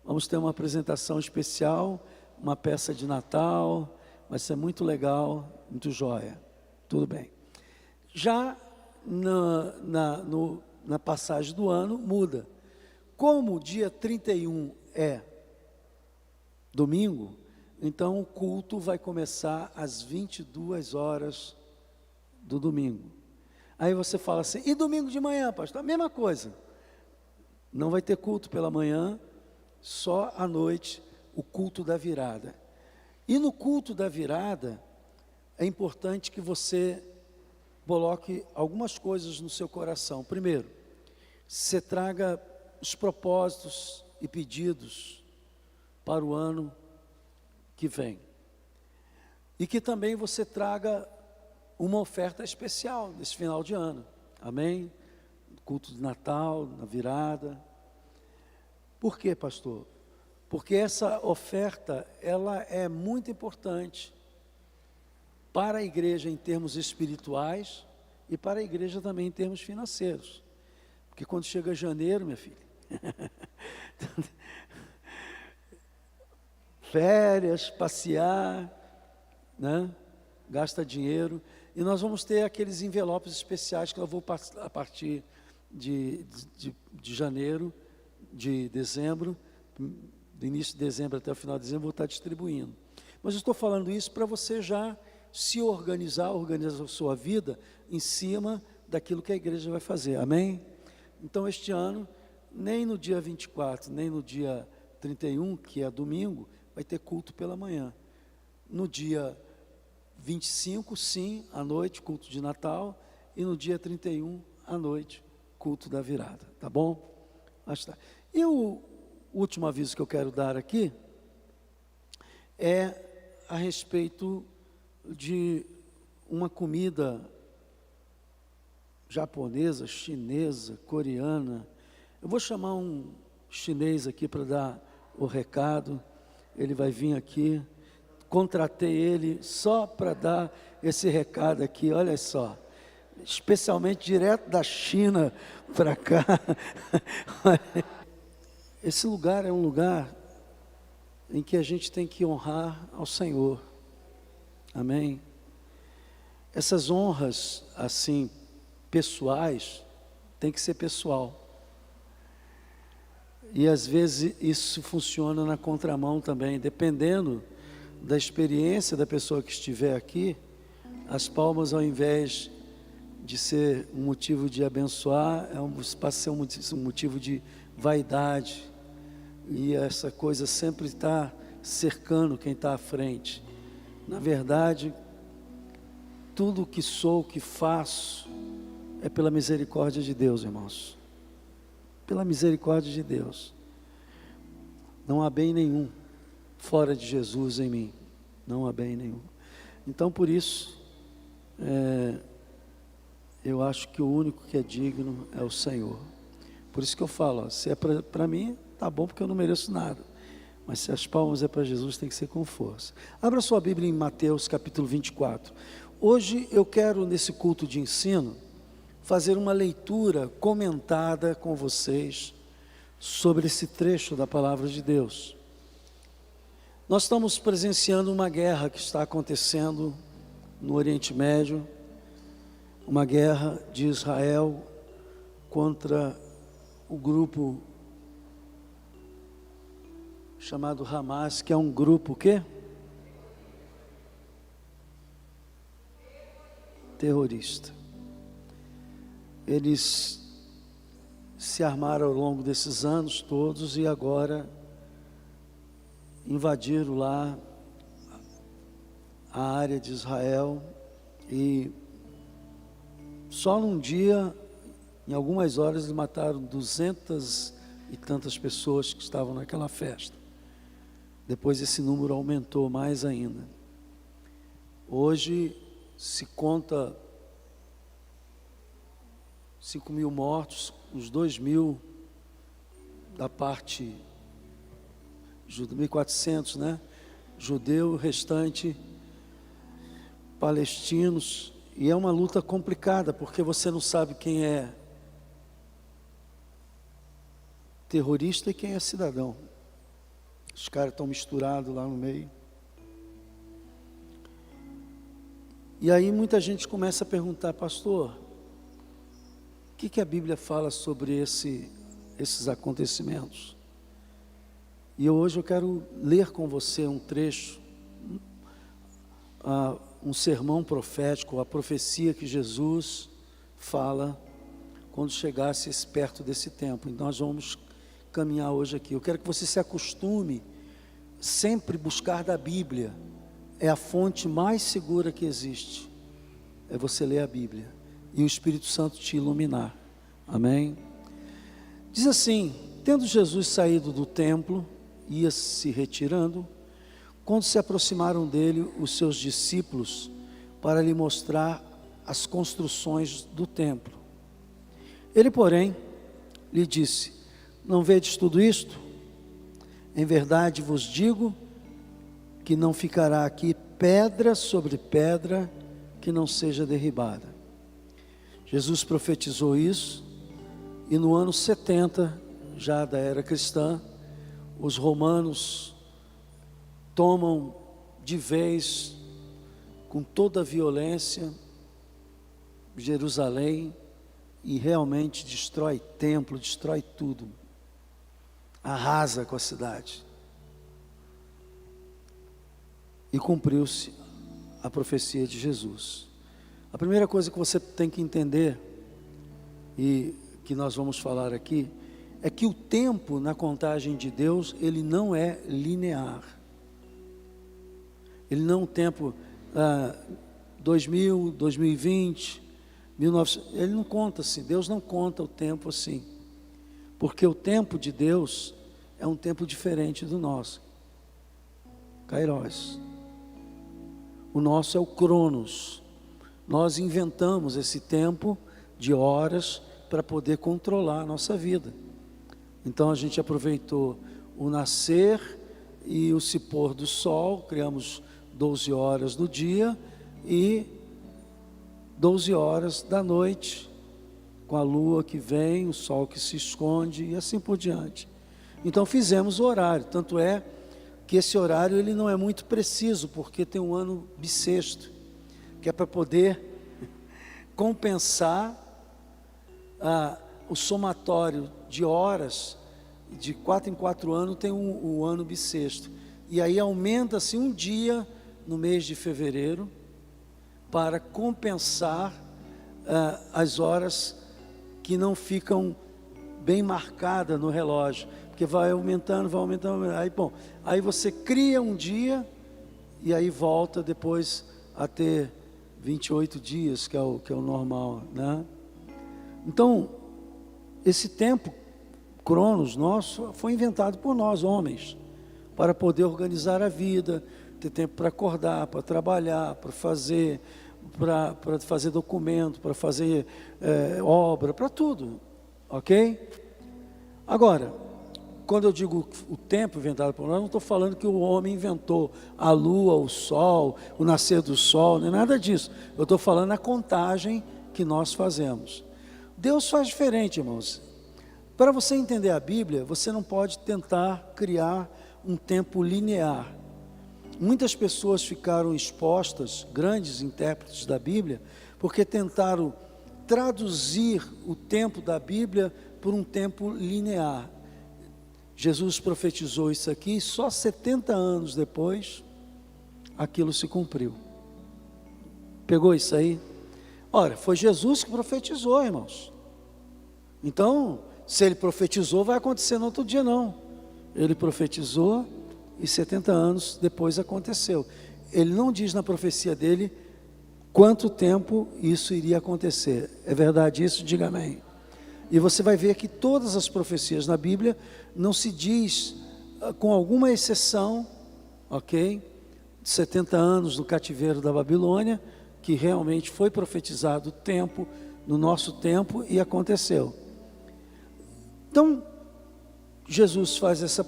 Speaker 3: vamos ter uma apresentação especial, uma peça de Natal, vai ser muito legal, muito jóia, tudo bem. Já na passagem do ano, muda. Como o dia 31 é domingo, então o culto vai começar às 22 horas do domingo. Aí você fala assim, e domingo de manhã, pastor? A mesma coisa. Não vai ter culto pela manhã, só à noite, o culto da virada. E no culto da virada, é importante que você coloque algumas coisas no seu coração. Primeiro, você traga os propósitos e pedidos para o ano que vem. E que também você traga uma oferta especial nesse final de ano. Amém? Culto de Natal, na virada. Por quê, pastor? Porque essa oferta, ela é muito importante para a igreja em termos espirituais e para a igreja também em termos financeiros. Porque quando chega janeiro, minha filha, férias, passear, né? Gasta dinheiro. E nós vamos ter aqueles envelopes especiais que eu vou, a partir de janeiro, de dezembro, do início de dezembro até o final de dezembro, vou estar distribuindo. Mas eu estou falando isso para você já se organizar a sua vida em cima daquilo que a igreja vai fazer, amém? Então este ano, nem no dia 24, nem no dia 31, que é domingo, vai ter culto pela manhã. No dia 25, sim, à noite, culto de Natal, e no dia 31, à noite, culto da virada, tá bom? E o último aviso que eu quero dar aqui é a respeito de uma comida japonesa, chinesa, coreana. Eu vou chamar um chinês aqui para dar o recado. Ele vai vir aqui. Contratei ele só para dar esse recado aqui, olha só. Especialmente direto da China para cá. Esse lugar é um lugar em que a gente tem que honrar ao Senhor. Amém? Essas honras, assim, pessoais, tem que ser pessoal. E às vezes isso funciona na contramão também, dependendo da experiência da pessoa que estiver aqui. As palmas, ao invés de ser um motivo de abençoar, passa a ser um motivo de vaidade. E essa coisa sempre está cercando quem está à frente. Na verdade, tudo o que sou, o que faço, é pela misericórdia de Deus, irmãos. Pela misericórdia de Deus. Não há bem nenhum fora de Jesus em mim. Não há bem nenhum. Então, por isso, eu acho que o único que é digno é o Senhor. Por isso que eu falo, ó, se é para mim, tá bom, porque eu não mereço nada. Mas se as palmas é para Jesus, tem que ser com força. Abra sua Bíblia em Mateus capítulo 24. Hoje eu quero, nesse culto de ensino, fazer uma leitura comentada com vocês sobre esse trecho da palavra de Deus. Nós estamos presenciando uma guerra que está acontecendo no Oriente Médio, uma guerra de Israel contra o grupo chamado Hamas, que é um grupo o quê? Terrorista. Eles se armaram ao longo desses anos todos e agora invadiram lá a área de Israel e só num dia, em algumas horas, eles mataram 200 e tantas pessoas que estavam naquela festa. Depois esse número aumentou mais ainda. Hoje se conta 5.000 mortos, os 2.000 da parte, 1.400, né? Judeu, o restante palestinos. E é uma luta complicada, porque você não sabe quem é terrorista e quem é cidadão. Os caras estão misturados lá no meio. E aí muita gente começa a perguntar, pastor, o que a Bíblia fala sobre esses acontecimentos? E hoje eu quero ler com você um trecho, um sermão profético, a profecia que Jesus fala quando chegasse perto desse tempo. Então nós vamos caminhar hoje aqui. Eu quero que você se acostume sempre buscar da Bíblia. É a fonte mais segura que existe. É você ler a Bíblia e o Espírito Santo te iluminar. Amém? Diz assim: tendo Jesus saído do templo, ia se retirando, quando se aproximaram dele os seus discípulos para lhe mostrar as construções do templo. Ele, porém, lhe disse: não vedes tudo isto? Em verdade vos digo que não ficará aqui pedra sobre pedra que não seja derribada. Jesus profetizou isso, e no ano 70, já da era cristã, os romanos tomam de vez, com toda a violência, Jerusalém, e realmente destrói templo, destrói tudo, arrasa com a cidade. E cumpriu-se a profecia de Jesus. A primeira coisa que você tem que entender, e que nós vamos falar aqui, é que o tempo na contagem de Deus, ele não é linear. Ele não é um tempo 2000, 2020, 1900, ele não conta assim. Deus não conta o tempo assim, porque o tempo de Deus é um tempo diferente do nosso. Kairos. O nosso é o Cronos. Nós inventamos esse tempo de horas para poder controlar a nossa vida. Então a gente aproveitou o nascer e o se pôr do sol, criamos 12 horas do dia e 12 horas da noite, com a lua que vem, o sol que se esconde e assim por diante. Então fizemos o horário, tanto é que esse horário ele não é muito preciso, porque tem um ano bissexto, que é para poder compensar o somatório de horas. De 4 em 4 anos tem um ano bissexto, e aí aumenta-se um dia no mês de fevereiro, para compensar as horas que não ficam bem marcadas no relógio, porque vai aumentando, aí você cria um dia, e aí volta depois a ter 28 dias, que é o normal, né? Então, esse tempo, Cronos nosso, foi inventado por nós, homens, para poder organizar a vida, ter tempo para acordar, para trabalhar, para fazer documento, para fazer obra, para tudo, ok? Agora, quando eu digo o tempo inventado por nós, não estou falando que o homem inventou a lua, o sol, o nascer do sol, nem nada disso. Eu estou falando a contagem que nós fazemos. Deus faz diferente, irmãos. Para você entender a Bíblia, você não pode tentar criar um tempo linear. Muitas pessoas ficaram expostas, grandes intérpretes da Bíblia, porque tentaram traduzir o tempo da Bíblia por um tempo linear. Jesus profetizou isso aqui, e só 70 anos depois, aquilo se cumpriu. Pegou isso aí? Ora, foi Jesus que profetizou, irmãos. Então, se ele profetizou, vai acontecer no outro dia, não. Ele profetizou e 70 anos depois aconteceu. Ele não diz na profecia dele quanto tempo isso iria acontecer. É verdade isso? Diga amém. E você vai ver que todas as profecias na Bíblia não se diz, com alguma exceção, ok? 70 anos no cativeiro da Babilônia, que realmente foi profetizado o tempo, no nosso tempo, e aconteceu. Então, Jesus faz essa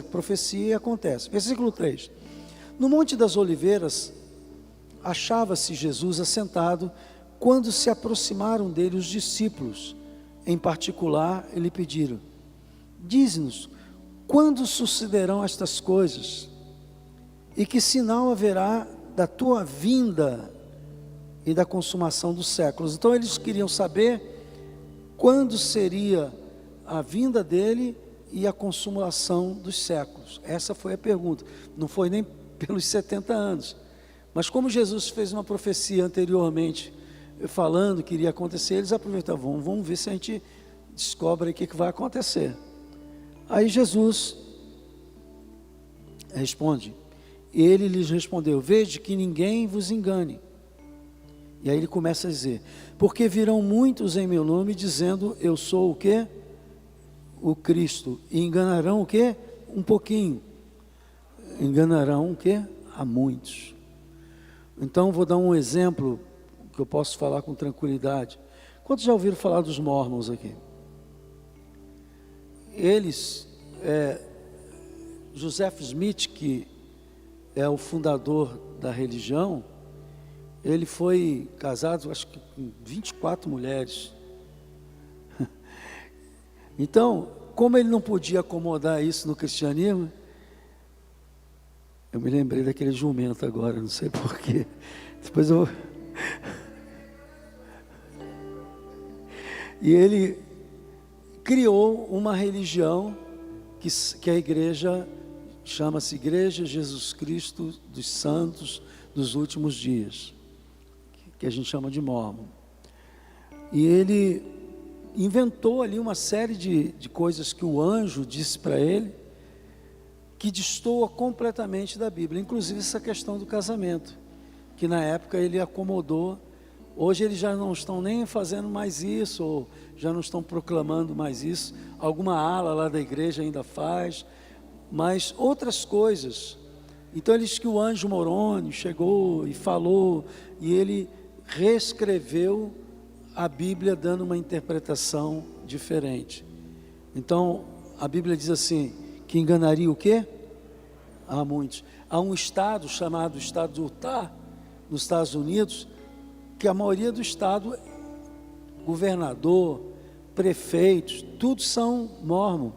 Speaker 3: profecia e acontece. Versículo 3. No Monte das Oliveiras, achava-se Jesus assentado, quando se aproximaram dele os discípulos. Em particular, lhe pediram: dize-nos, quando sucederão estas coisas? E que sinal haverá da tua vinda e da consumação dos séculos? Então eles queriam saber quando seria a vinda dele e a consumação dos séculos. Essa foi a pergunta. Não foi nem pelos 70 anos. Mas como Jesus fez uma profecia anteriormente, falando que iria acontecer, eles aproveitavam, vamos ver se a gente descobre o que vai acontecer. Aí Jesus responde, ele lhes respondeu: vede que ninguém vos engane. E aí ele começa a dizer: porque virão muitos em meu nome dizendo, eu sou o quê? O Cristo. E enganarão o quê? Um pouquinho. Enganarão o quê? A muitos. Então vou dar um exemplo que eu posso falar com tranquilidade. Quantos já ouviram falar dos Mormons aqui? Eles, Joseph Smith, que é o fundador da religião, ele foi casado, acho que com 24 mulheres. Então, como ele não podia acomodar isso no cristianismo, eu me lembrei daquele jumento agora, não sei porquê. Depois eu... E ele criou uma religião que a igreja chama-se Igreja Jesus Cristo dos Santos dos Últimos Dias, que a gente chama de Mormon. E ele inventou ali uma série de coisas que o anjo disse para ele, que destoa completamente da Bíblia, inclusive essa questão do casamento, que na época ele acomodou. Hoje eles já não estão nem fazendo mais isso, ou já não estão proclamando mais isso. Alguma ala lá da igreja ainda faz, mas outras coisas. Então ele diz que o anjo Moroni chegou e falou, e ele reescreveu a Bíblia dando uma interpretação diferente. Então a Bíblia diz assim, que enganaria o quê? Há muitos. Há um estado chamado estado de Utah, nos Estados Unidos, que a maioria do estado, governador, prefeitos, todos são mormon.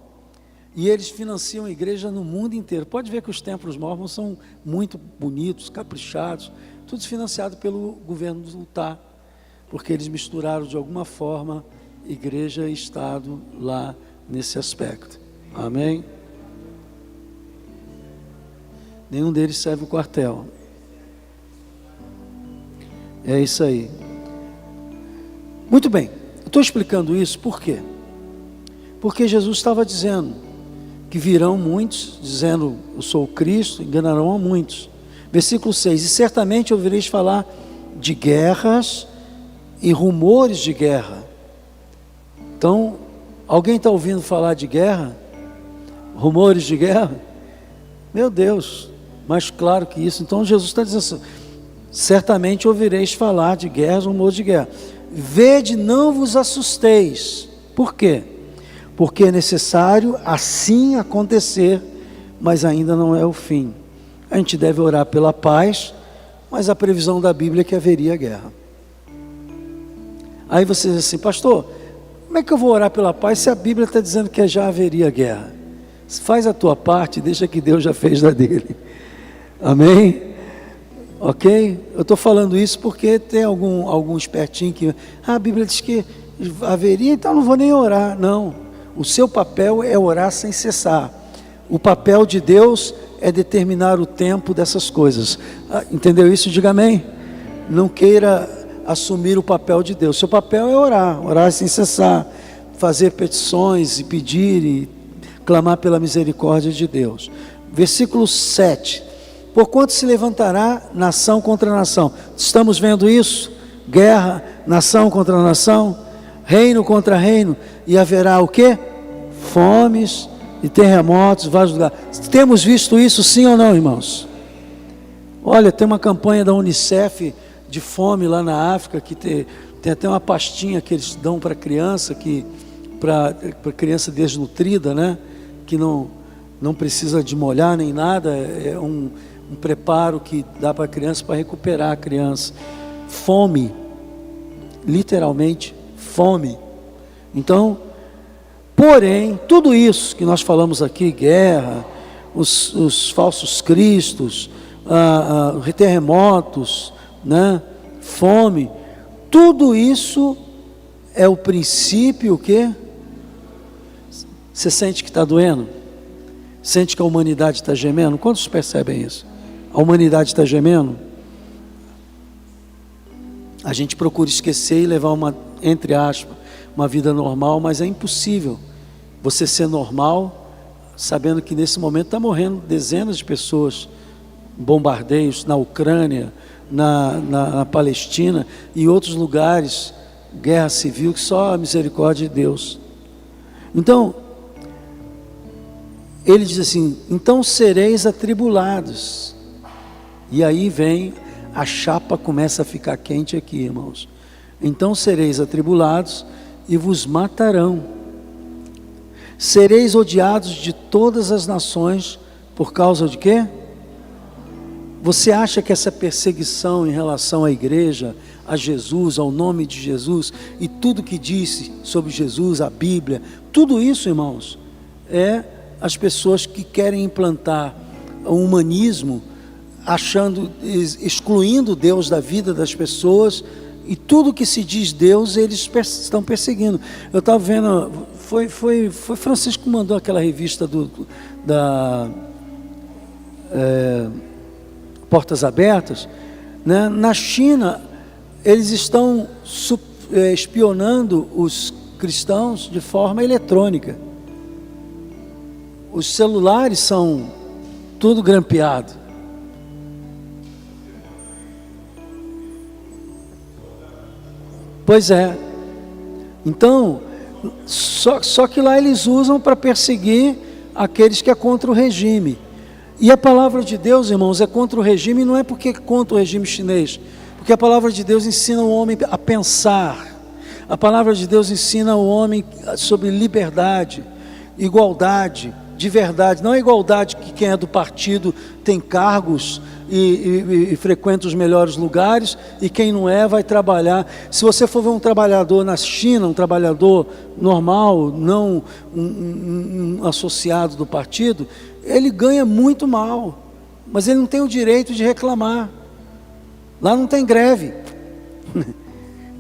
Speaker 3: E eles financiam a igreja no mundo inteiro. Pode ver que os templos mormons são muito bonitos, caprichados, tudo financiado pelo governo do Utah, porque eles misturaram de alguma forma igreja e estado lá nesse aspecto. Amém? Nenhum deles serve o quartel. É isso aí. Muito bem, eu estou explicando isso por quê? Porque Jesus estava dizendo que virão muitos, dizendo, eu sou o Cristo, enganarão a muitos. Versículo 6, e certamente ouvireis falar de guerras e rumores de guerra. Então, alguém está ouvindo falar de guerra? Rumores de guerra? Meu Deus, mais claro que isso. Então Jesus está dizendo assim, certamente ouvireis falar de guerras, rumores de guerra. Vede, não vos assusteis. Por quê? porque é necessário assim acontecer, mas ainda não é o fim. A gente deve orar pela paz, mas a previsão da Bíblia é que haveria guerra. Aí você diz assim: pastor, como é que eu vou orar pela paz se a Bíblia está dizendo que já haveria guerra? Faz a tua parte, deixa que Deus já fez da dele. Amém? Ok? Eu estou falando isso porque tem algum espertinho que... a Bíblia diz que haveria, então não vou nem orar. Não, o seu papel é orar sem cessar. O papel de Deus é determinar o tempo dessas coisas. Entendeu isso? Diga amém. Não queira assumir o papel de Deus. Seu papel é orar sem cessar, fazer petições e pedir e clamar pela misericórdia de Deus. Versículo 7. Porquanto se levantará nação contra nação. Estamos vendo isso? Guerra, nação contra nação, reino contra reino, e haverá o quê? Fomes e terremotos em vários lugares. Temos visto isso, sim ou não, irmãos? Olha, tem uma campanha da Unicef de fome lá na África, que tem até uma pastinha que eles dão para criança, para criança desnutrida, né? Que não precisa de molhar nem nada, é um preparo que dá para a criança, para recuperar a criança. Fome, literalmente fome. Então, porém, tudo isso que nós falamos aqui, guerra, os falsos cristos, terremotos, né? Fome, tudo isso é o princípio, o quê? Você sente que está doendo? Sente que a humanidade está gemendo? Quantos percebem isso? A humanidade está gemendo? A gente procura esquecer e levar entre aspas, uma vida normal, mas é impossível você ser normal, sabendo que nesse momento está morrendo dezenas de pessoas, bombardeios na Ucrânia, na Palestina e outros lugares, guerra civil, que só a misericórdia de Deus. Então, ele diz assim: então sereis atribulados. E aí vem, a chapa começa a ficar quente aqui, irmãos. Então sereis atribulados e vos matarão. Sereis odiados de todas as nações, por causa de quê? Você acha que essa perseguição em relação à igreja, a Jesus, ao nome de Jesus, e tudo que disse sobre Jesus, a Bíblia, tudo isso, irmãos, é as pessoas que querem implantar o humanismo, excluindo Deus da vida das pessoas, e tudo que se diz Deus, eles estão perseguindo. Eu estava vendo, foi Francisco que mandou aquela revista da Portas Abertas, né? Na China, eles estão espionando os cristãos de forma eletrônica. Os celulares são tudo grampeado. Pois é. Então, só que lá eles usam para perseguir aqueles que é contra o regime. E a palavra de Deus, irmãos, é contra o regime, não é porque é contra o regime chinês, porque a palavra de Deus ensina o homem a pensar. A palavra de Deus ensina o homem sobre liberdade, igualdade, de verdade. Não é igualdade que quem é do partido tem cargos e frequenta os melhores lugares, e quem não é vai trabalhar. Se você for ver um trabalhador na China, um trabalhador normal, não um associado do partido, ele ganha muito mal, mas ele não tem o direito de reclamar. Lá não tem greve.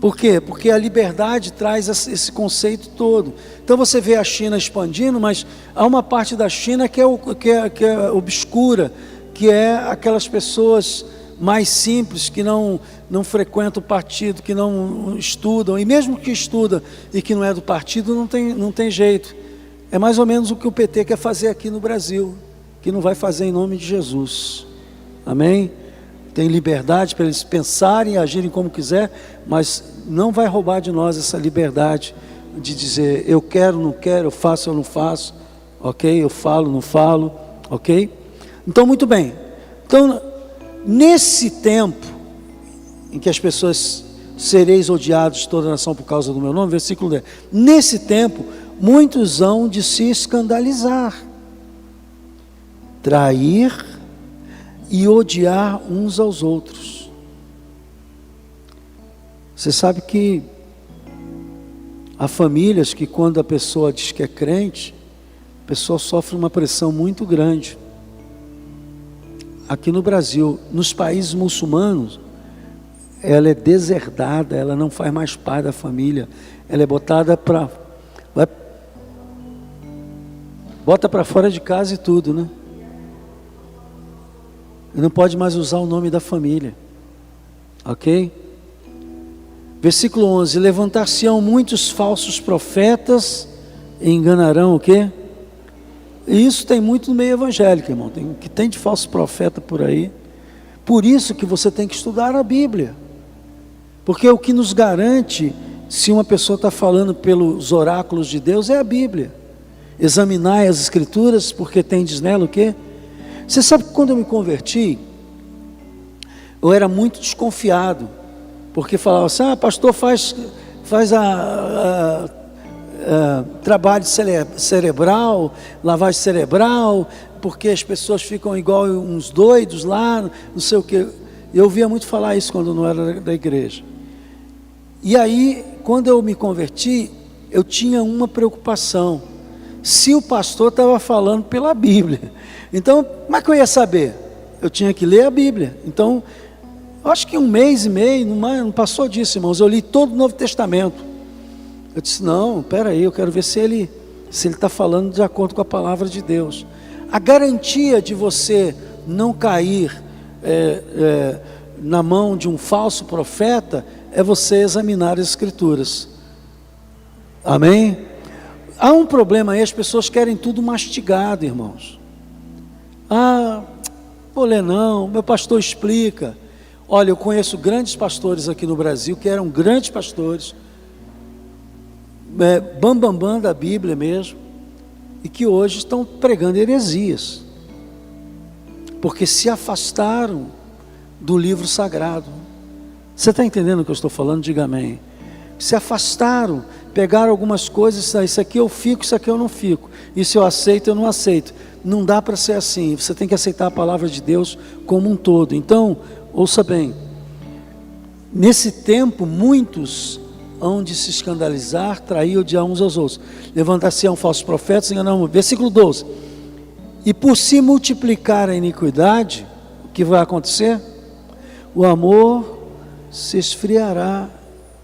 Speaker 3: Por quê? Porque a liberdade traz esse conceito todo. Então você vê a China expandindo, mas há uma parte da China que é obscura, que é aquelas pessoas mais simples, que não frequentam o partido, que não estudam, e mesmo que estuda e que não é do partido, não tem jeito. É mais ou menos o que o PT quer fazer aqui no Brasil, que não vai fazer em nome de Jesus. Amém? Tem liberdade para eles pensarem e agirem como quiser, mas não vai roubar de nós essa liberdade de dizer eu quero, não quero, eu faço ou não faço, ok? Eu falo, não falo, ok? Então, muito bem. Então, nesse tempo em que as pessoas sereis odiados de toda a nação por causa do meu nome, versículo 10. Nesse tempo, muitos hão de se escandalizar, trair e odiar uns aos outros. Você sabe que há famílias que, quando a pessoa diz que é crente, a pessoa sofre uma pressão muito grande. Aqui no Brasil, nos países muçulmanos, ela é deserdada, ela não faz mais parte da família, ela é botada para... bota para fora de casa e tudo, né? E não pode mais usar o nome da família, ok? Versículo 11: levantar-se-ão muitos falsos profetas e enganarão o quê? E isso tem muito no meio evangélico, irmão. Tem o que tem de falso profeta por aí. Por isso que você tem que estudar a Bíblia, porque o que nos garante se uma pessoa está falando pelos oráculos de Deus é a Bíblia. Examinai as Escrituras, porque tendes nela o quê? Você sabe que quando eu me converti, eu era muito desconfiado, porque falava assim: pastor faz trabalho cerebral, lavagem cerebral, porque as pessoas ficam igual uns doidos lá, não sei o que. Eu ouvia muito falar isso quando eu não era da igreja. E aí, quando eu me converti, eu tinha uma preocupação: se o pastor estava falando pela Bíblia. Então, como é que eu ia saber? Eu tinha que ler a Bíblia. Então, acho que 1 mês e meio, não passou disso, irmãos, eu li todo o Novo Testamento. Eu disse: não, peraí, eu quero ver se ele está falando de acordo com a palavra de Deus. A garantia de você não cair na mão de um falso profeta é você examinar as Escrituras. Amém? Há um problema aí, as pessoas querem tudo mastigado, irmãos. Vou ler não, meu pastor explica. Olha, eu conheço grandes pastores aqui no Brasil, que eram grandes pastores, bambambam da Bíblia mesmo, e que hoje estão pregando heresias, porque se afastaram do livro sagrado. Você está entendendo o que eu estou falando? Diga amém. Se afastaram, pegaram algumas coisas: isso aqui eu fico, isso aqui eu não fico, isso eu aceito, eu não aceito. Não dá para ser assim. Você tem que aceitar a palavra de Deus como um todo. Então, ouça bem, nesse tempo muitos hão de se escandalizar, trair e odiar uns aos outros, levantar-se-ão falsos profetas, enganarão. Versículo 12: e por se multiplicar a iniquidade, o que vai acontecer? O amor se esfriará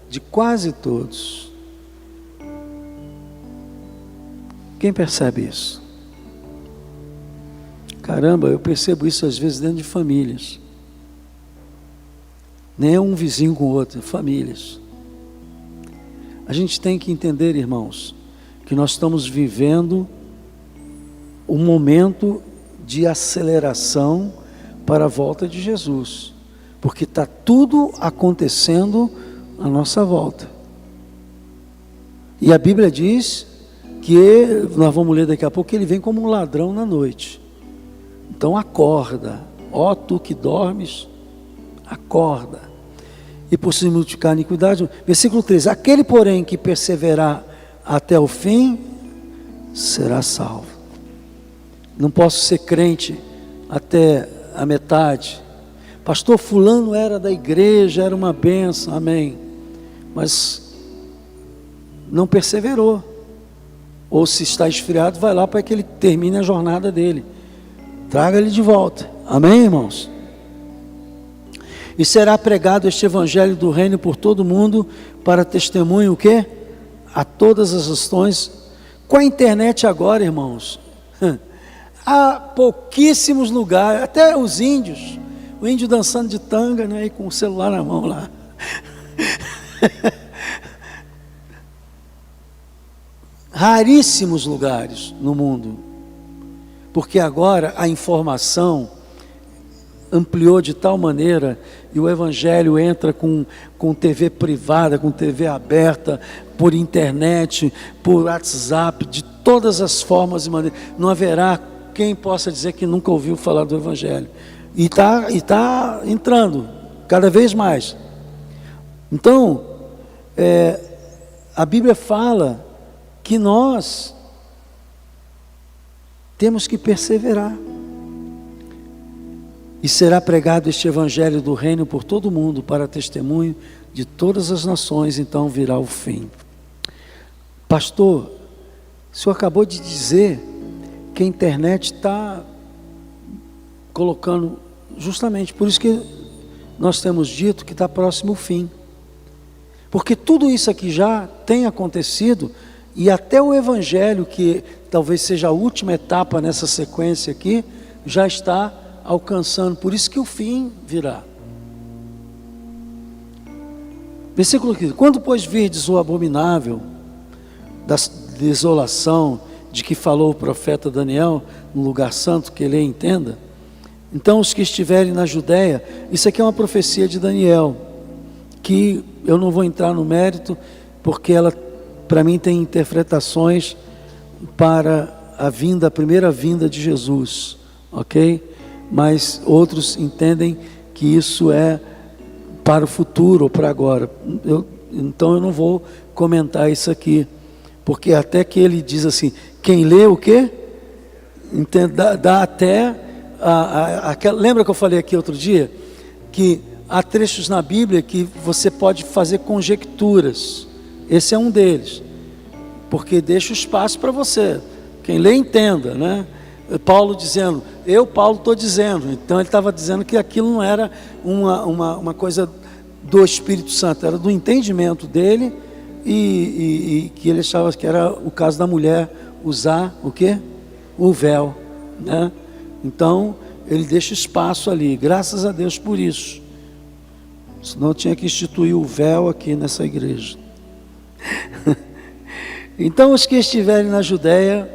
Speaker 3: de quase todos. Quem percebe isso? Caramba, eu percebo isso às vezes dentro de famílias. Nem é um vizinho com o outro, famílias. A gente tem que entender, irmãos, que nós estamos vivendo um momento de aceleração para a volta de Jesus, porque está tudo acontecendo à nossa volta. E a Bíblia diz que, nós vamos ler daqui a pouco, que ele vem como um ladrão na noite. Então acorda, ó tu que dormes, acorda. E por se multiplicar a iniquidade, versículo 13: aquele porém que perseverar até o fim, será salvo. Não posso ser crente até a metade. Pastor fulano era da igreja, era uma bênção, amém, mas não perseverou. Ou se está esfriado, vai lá para que ele termine a jornada dele. Traga ele de volta, amém, irmãos? E será pregado este evangelho do reino por todo o mundo, para testemunho o quê? A todas as nações. Com a internet agora, irmãos, há pouquíssimos lugares, até os índios, o índio dançando de tanga, né, e com o celular na mão lá. Raríssimos lugares no mundo, porque agora a informação ampliou de tal maneira, e o evangelho entra com TV privada, com TV aberta, por internet, por WhatsApp, de todas as formas e maneiras. Não haverá quem possa dizer que nunca ouviu falar do evangelho. E tá entrando cada vez mais. Então, a Bíblia fala que nós temos que perseverar. E será pregado este evangelho do reino por todo o mundo, para testemunho de todas as nações, então virá o fim. Pastor, o senhor acabou de dizer que a internet está colocando, justamente por isso que nós temos dito que está próximo o fim. Porque tudo isso aqui já tem acontecido, e até o evangelho, que talvez seja a última etapa nessa sequência aqui, já está alcançando, por isso que o fim virá. Versículo 15: quando pois virdes o abominável da desolação de que falou o profeta Daniel no lugar santo, que ele entenda, então os que estiverem na Judéia, isso aqui é uma profecia de Daniel, que eu não vou entrar no mérito, porque ela, para mim, tem interpretações para a primeira vinda de Jesus, ok? Mas outros entendem que isso é para o futuro ou para agora. Então eu não vou comentar isso aqui, porque até que ele diz assim, quem lê o quê? Dá até lembra que eu falei aqui outro dia que há trechos na Bíblia que você pode fazer conjecturas. Esse é um deles, porque deixa o espaço para você, quem lê entenda, né? Paulo dizendo, Paulo estou dizendo. Então ele estava dizendo que aquilo não era uma coisa do Espírito Santo, era do entendimento dele, e que ele achava que era o caso da mulher usar o quê? O véu, né? Então ele deixa espaço ali, graças a Deus por isso, senão eu tinha que instituir o véu aqui nessa igreja. Então os que estiverem na Judéia,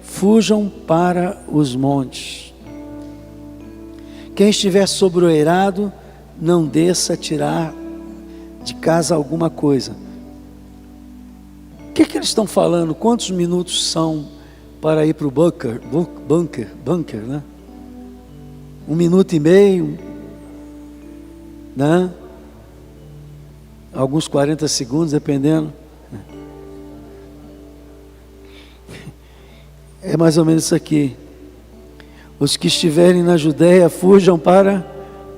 Speaker 3: fujam para os montes. Quem estiver sobre o eirado, não desça a tirar de casa alguma coisa. O que eles estão falando? Quantos minutos são para ir para o bunker, né? 1 minuto e meio, né? Alguns 40 segundos, dependendo. É mais ou menos isso aqui. Os que estiverem na Judéia, fujam para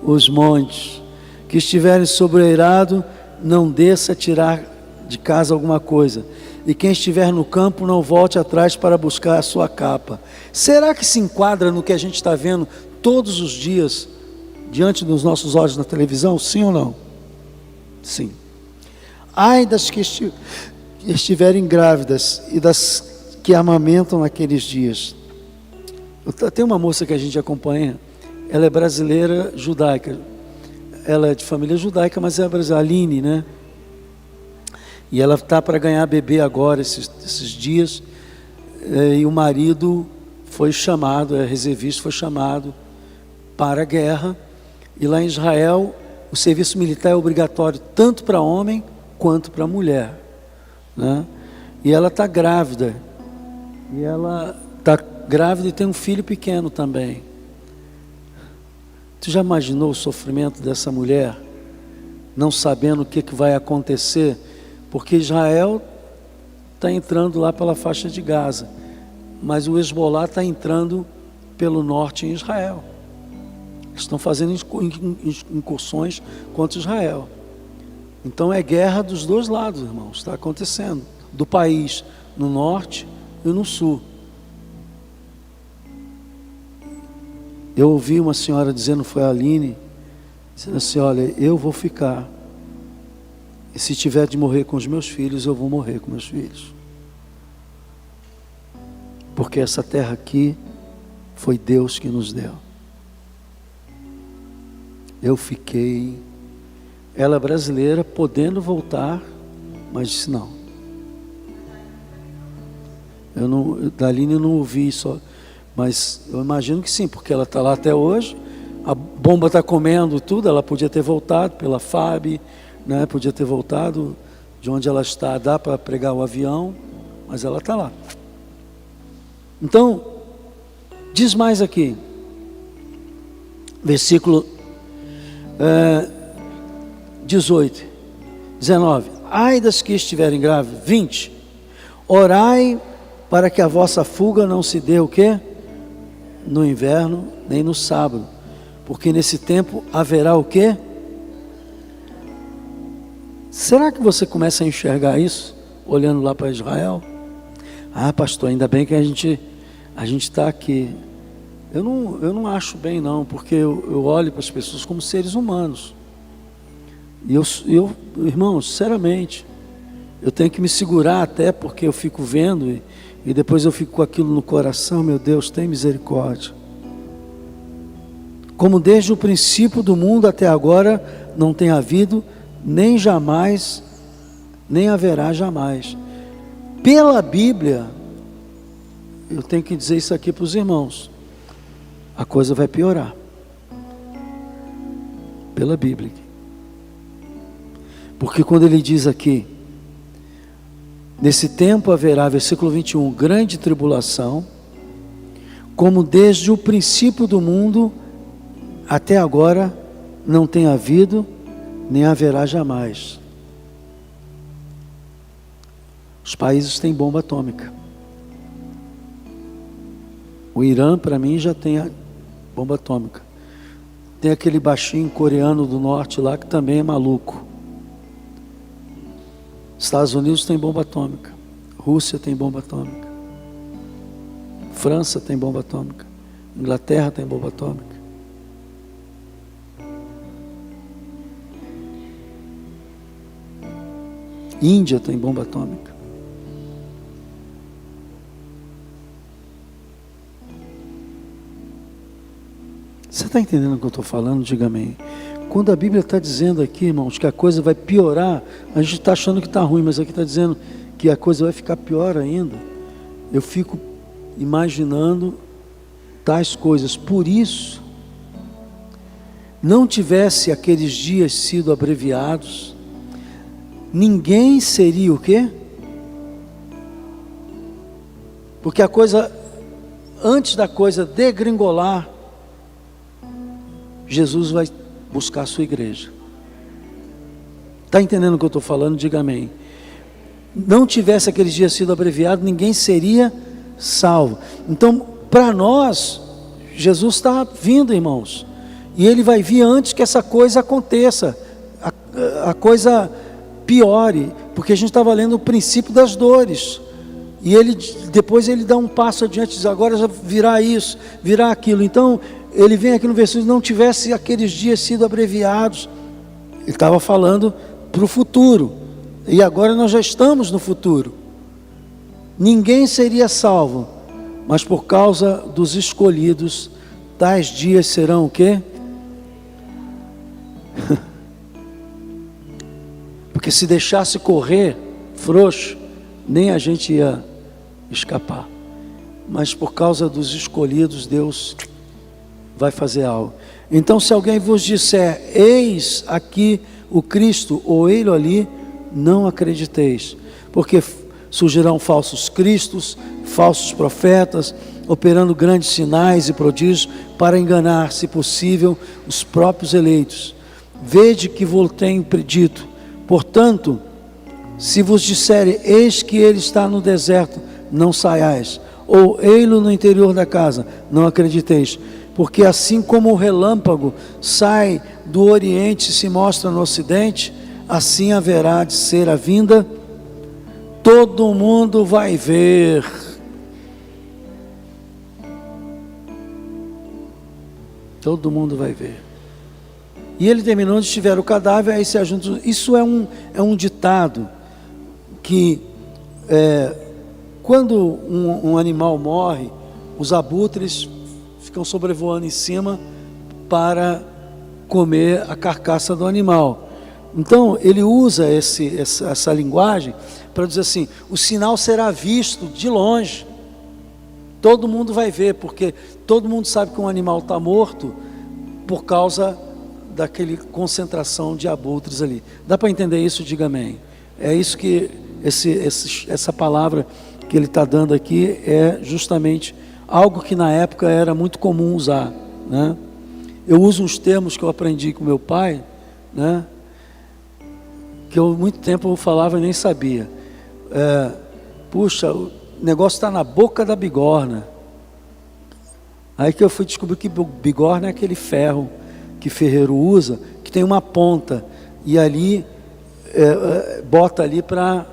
Speaker 3: os montes. Que estiverem sobre o eirado, não desça a tirar de casa alguma coisa. E quem estiver no campo, não volte atrás para buscar a sua capa. Será que se enquadra no que a gente está vendo todos os dias, diante dos nossos olhos na televisão? Sim ou não? Sim. Ai das que estiverem grávidas e das que amamentam naqueles dias. Tem uma moça que a gente acompanha, ela é brasileira judaica, ela é de família judaica, mas é brasileira, Aline, né? E ela está para ganhar bebê agora, esses dias, e o marido foi chamado, reservista, foi chamado para a guerra, e lá em Israel o serviço militar é obrigatório tanto para homem quanto para mulher, né? E ela está grávida, e tem um filho pequeno também. Tu já imaginou o sofrimento dessa mulher, não sabendo o que vai acontecer? Porque Israel está entrando lá pela faixa de Gaza, mas o Hezbollah está entrando pelo norte em Israel. Eles estão fazendo incursões contra Israel. Então é guerra dos dois lados, irmãos, está acontecendo, do país no norte e no sul. Eu ouvi uma senhora dizendo, foi a Aline, dizendo assim, olha, eu vou ficar, e se tiver de morrer com os meus filhos, eu vou morrer com meus filhos, porque essa terra aqui foi Deus que nos deu. Eu fiquei, ela é brasileira, podendo voltar, mas disse não. Da Aline eu não ouvi só, mas eu imagino que sim, porque ela está lá até hoje, a bomba está comendo tudo, ela podia ter voltado pela FAB, né? Podia ter voltado de onde ela está, dá para pregar o avião, mas ela está lá. Então, diz mais aqui, versículo 18, 19, ai das que estiverem grávidas, 20, Orai para que a vossa fuga não se dê o quê? No inverno, nem no sábado, porque nesse tempo haverá o quê? Será que você começa a enxergar isso, olhando lá para Israel? Ah, pastor, ainda bem que a gente está aqui. Eu não acho bem não, porque eu olho para as pessoas como seres humanos. E eu, irmãos, sinceramente, eu tenho que me segurar até porque eu fico vendo e depois eu fico com aquilo no coração. Meu Deus, tem misericórdia. Como desde o princípio do mundo até agora não tem havido, nem jamais, nem haverá jamais. Pela Bíblia, eu tenho que dizer isso aqui para os irmãos, a coisa vai piorar. Pela Bíblia. Porque quando ele diz aqui, nesse tempo haverá, versículo 21, grande tribulação, como desde o princípio do mundo até agora não tem havido, nem haverá jamais. Os países têm bomba atômica. O Irã, para mim, já tem a bomba atômica. Tem aquele baixinho coreano do norte lá que também é maluco. Estados Unidos tem bomba atômica. Rússia tem bomba atômica. França tem bomba atômica. Inglaterra tem bomba atômica. Índia tem bomba atômica. Você está entendendo o que eu estou falando? Diga amém. Quando a Bíblia está dizendo aqui, irmãos, que a coisa vai piorar, a gente está achando que está ruim, mas aqui está dizendo que a coisa vai ficar pior ainda. Eu fico imaginando tais coisas. Por isso, não tivesse aqueles dias sido abreviados, ninguém seria o quê? Porque a coisa, antes da coisa degringolar, Jesus vai buscar a sua igreja. Está entendendo o que eu estou falando? Diga amém. Não tivesse aqueles dias sido abreviado, ninguém seria salvo. Então, para nós, Jesus está vindo, irmãos, e Ele vai vir antes que essa coisa aconteça, a coisa piore, porque a gente estava lendo o princípio das dores, e depois Ele dá um passo adiante, diz, agora já virá isso, virá aquilo. Então, Ele vem aqui no versículo, não tivesse aqueles dias sido abreviados. Ele estava falando para o futuro, e agora nós já estamos no futuro. Ninguém seria salvo, mas por causa dos escolhidos, tais dias serão o quê? Porque se deixasse correr frouxo, nem a gente ia escapar. Mas por causa dos escolhidos, Deus vai fazer algo. Então, se alguém vos disser, eis aqui o Cristo, ou ele ali, não acrediteis, porque surgirão falsos cristos, falsos profetas, operando grandes sinais e prodígios, para enganar, se possível, os próprios eleitos. Vede que vos tenho predito. Portanto, se vos disserem, eis que ele está no deserto, não saiais, ou ei-lo no interior da casa, não acrediteis. Porque assim como o relâmpago sai do oriente e se mostra no ocidente, assim haverá de ser a vinda. Todo mundo vai ver. Todo mundo vai ver. E ele terminou, onde estiver o cadáver, aí se ajunta. Isso é um ditado que quando um animal morre, os abutres ficam sobrevoando em cima para comer a carcaça do animal. Então ele usa essa linguagem para dizer assim, o sinal será visto de longe, todo mundo vai ver, porque todo mundo sabe que um animal está morto por causa daquela concentração de abutres ali. Dá para entender isso? Diga amém. É isso que essa palavra que ele está dando aqui é justamente algo que na época era muito comum usar, né? Eu uso uns termos que eu aprendi com meu pai, né? Que eu muito tempo eu falava e nem sabia. puxa, o negócio está na boca da bigorna. Aí que eu fui descobrir que bigorna é aquele ferro que ferreiro usa, que tem uma ponta, e ali bota ali para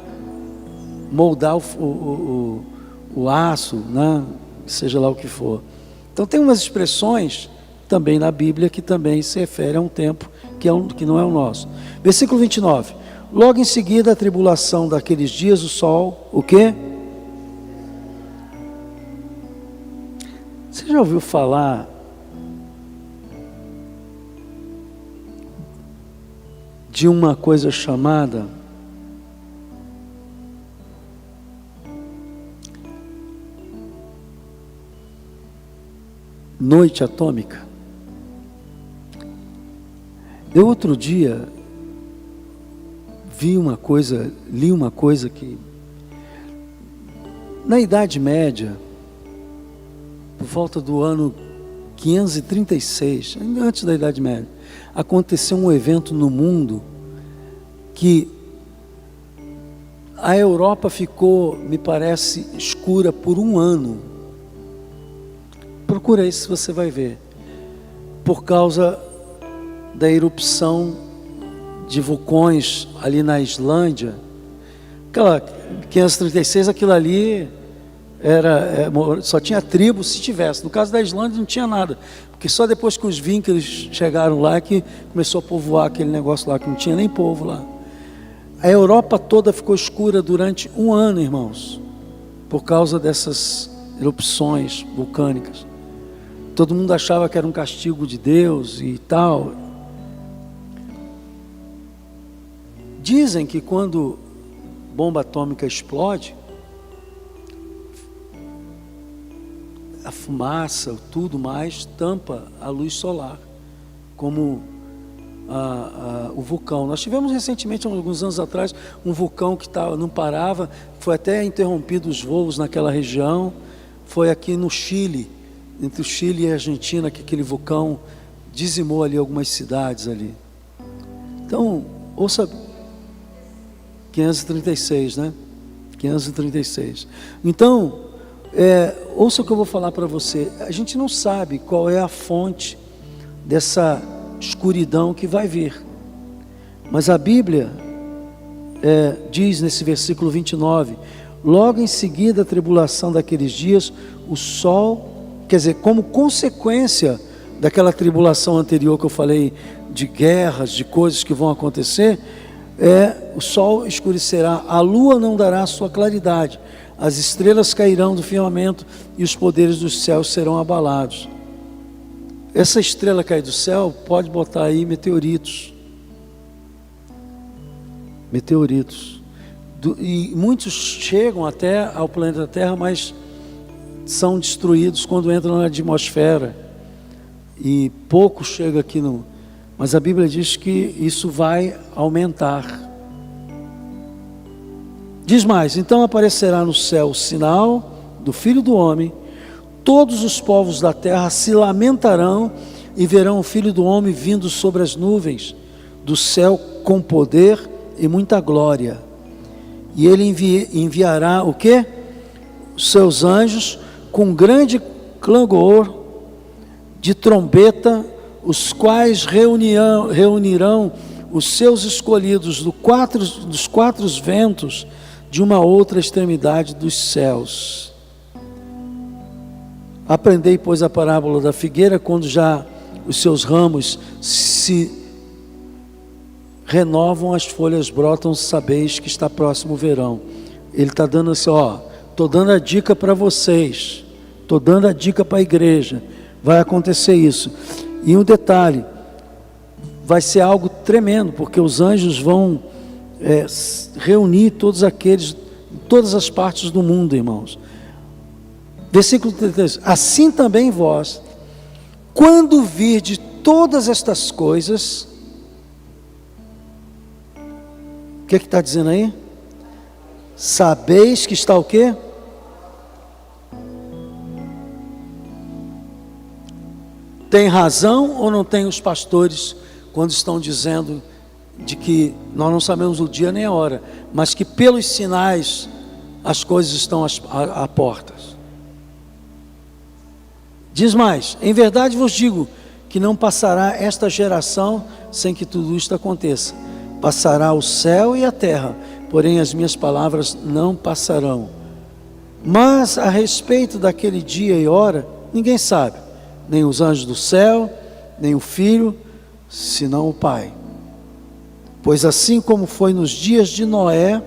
Speaker 3: moldar o aço, né? Seja lá o que for. Então tem umas expressões também na Bíblia que também se refere a um tempo que não é o nosso. Versículo 29. Logo em seguida a tribulação daqueles dias, o sol, o quê? Você já ouviu falar de uma coisa chamada noite atômica? Eu outro dia li uma coisa que na Idade Média, por volta do ano 536, antes da Idade Média, aconteceu um evento no mundo que a Europa ficou, me parece, escura por um ano. Procura isso, você vai ver. Por causa da erupção de vulcões ali na Islândia. Aquela 536, aquilo ali só tinha tribo se tivesse. No caso da Islândia não tinha nada, porque só depois que os vikings chegaram lá que começou a povoar aquele negócio lá, que não tinha nem povo lá. A Europa toda ficou escura durante um ano, irmãos, por causa dessas erupções vulcânicas. Todo mundo achava que era um castigo de Deus e tal. Dizem que quando bomba atômica explode, a fumaça, tudo mais, tampa a luz solar, como o vulcão. Nós tivemos recentemente, alguns anos atrás, um vulcão que não parava, foi até interrompido os voos naquela região. Foi aqui no Chile, entre o Chile e a Argentina, que aquele vulcão dizimou ali algumas cidades ali. Então, ouça, 536, né? 536. Então, ouça o que eu vou falar para você. A gente não sabe qual é a fonte dessa escuridão que vai vir. Mas a Bíblia diz nesse versículo 29, logo em seguida a tribulação daqueles dias, o sol, quer dizer, como consequência daquela tribulação anterior que eu falei, de guerras, de coisas que vão acontecer, o sol escurecerá, a lua não dará sua claridade, as estrelas cairão do firmamento e os poderes dos céus serão abalados. Essa estrela cair do céu, pode botar aí meteoritos. E muitos chegam até ao planeta Terra, mas são destruídos quando entram na atmosfera. E pouco chega aqui mas a Bíblia diz que isso vai aumentar. Diz mais, então aparecerá no céu o sinal do Filho do Homem, todos os povos da terra se lamentarão e verão o Filho do Homem vindo sobre as nuvens do céu com poder e muita glória. E ele enviará o quê? Os seus anjos com grande clangor de trombeta, os quais reunirão os seus escolhidos dos quatro ventos de uma outra extremidade dos céus. Aprendei, pois, a parábola da figueira, quando já os seus ramos se renovam, as folhas brotam, sabeis que está próximo o verão. Ele está dando assim, estou dando a dica para vocês, estou dando a dica para a igreja, vai acontecer isso. E um detalhe, vai ser algo tremendo, porque os anjos vão reunir todos aqueles, todas as partes do mundo, irmãos. Versículo 33, assim também vós, quando virdes todas estas coisas, o que está dizendo aí? Sabeis que está o quê? Tem razão ou não tem os pastores quando estão dizendo de que nós não sabemos o dia nem a hora, mas que pelos sinais as coisas estão a portas. Diz mais: em verdade vos digo que não passará esta geração sem que tudo isto aconteça. Passará o céu e a terra, porém as minhas palavras não passarão. Mas a respeito daquele dia e hora, ninguém sabe, nem os anjos do céu, nem o Filho, senão o Pai. Pois assim como foi nos dias de Noé,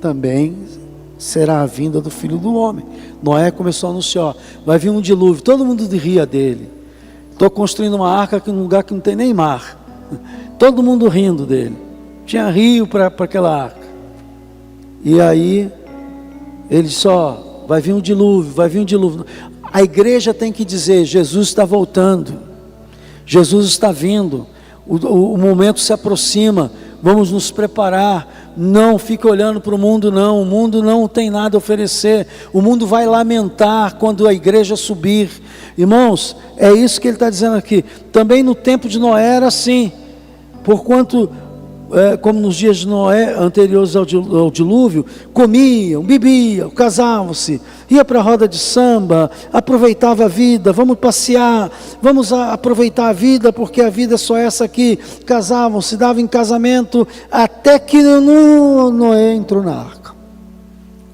Speaker 3: também será a vinda do Filho do Homem. Noé começou a anunciar: vai vir um dilúvio, todo mundo ria dele. Estou construindo uma arca aqui num lugar que não tem nem mar. Todo mundo rindo dele. Tinha rio para aquela arca. E aí ele só: vai vir um dilúvio, vai vir um dilúvio. A igreja tem que dizer: Jesus está voltando, Jesus está vindo, o momento se aproxima, vamos nos preparar. Não fique olhando para o mundo, não. O mundo não tem nada a oferecer. O mundo vai lamentar quando a igreja subir. Irmãos, é isso que ele está dizendo aqui. Também no tempo de Noé era assim. Porquanto, como nos dias de Noé, anteriores ao dilúvio, comiam, bebiam, casavam-se, ia para a roda de samba, aproveitava a vida, vamos passear, vamos aproveitar a vida, porque a vida é só essa aqui. Casavam-se, davam em casamento, até que Noé entrou na arca.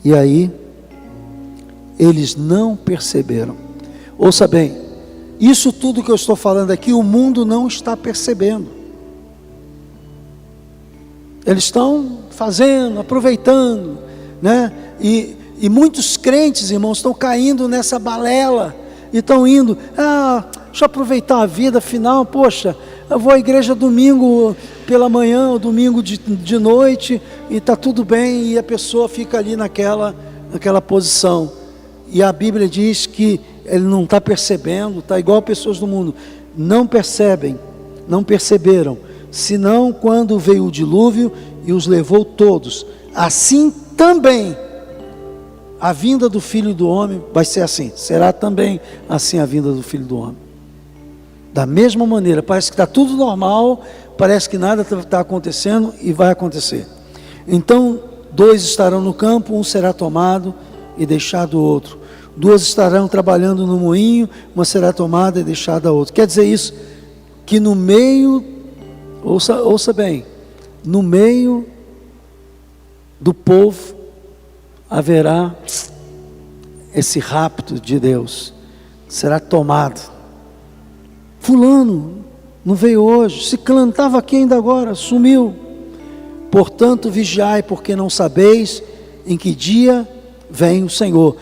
Speaker 3: E aí, eles não perceberam. Ouça bem, isso tudo que eu estou falando aqui, o mundo não está percebendo. Eles estão fazendo, aproveitando, né? E muitos crentes, irmãos, estão caindo nessa balela e estão indo: deixa eu aproveitar a vida, afinal, poxa, eu vou à igreja domingo pela manhã, ou domingo de noite, e está tudo bem, e a pessoa fica ali naquela posição. E a Bíblia diz que ele não está percebendo, está igual pessoas do mundo, não percebem, não perceberam, senão quando veio o dilúvio e os levou todos. Assim também a vinda do Filho do Homem vai ser assim, será também assim a vinda do Filho do Homem. Da mesma maneira, parece que está tudo normal, parece que nada está acontecendo, e vai acontecer. Então 2 estarão no campo, um será tomado e deixado o outro. 2 estarão trabalhando no moinho, uma será tomada e deixada a outra. Quer dizer isso, que no meio, ouça bem, no meio do povo haverá esse rapto de Deus, será tomado. Fulano não veio hoje, ciclano estava aqui ainda agora, sumiu. Portanto vigiai, porque não sabeis em que dia vem o Senhor.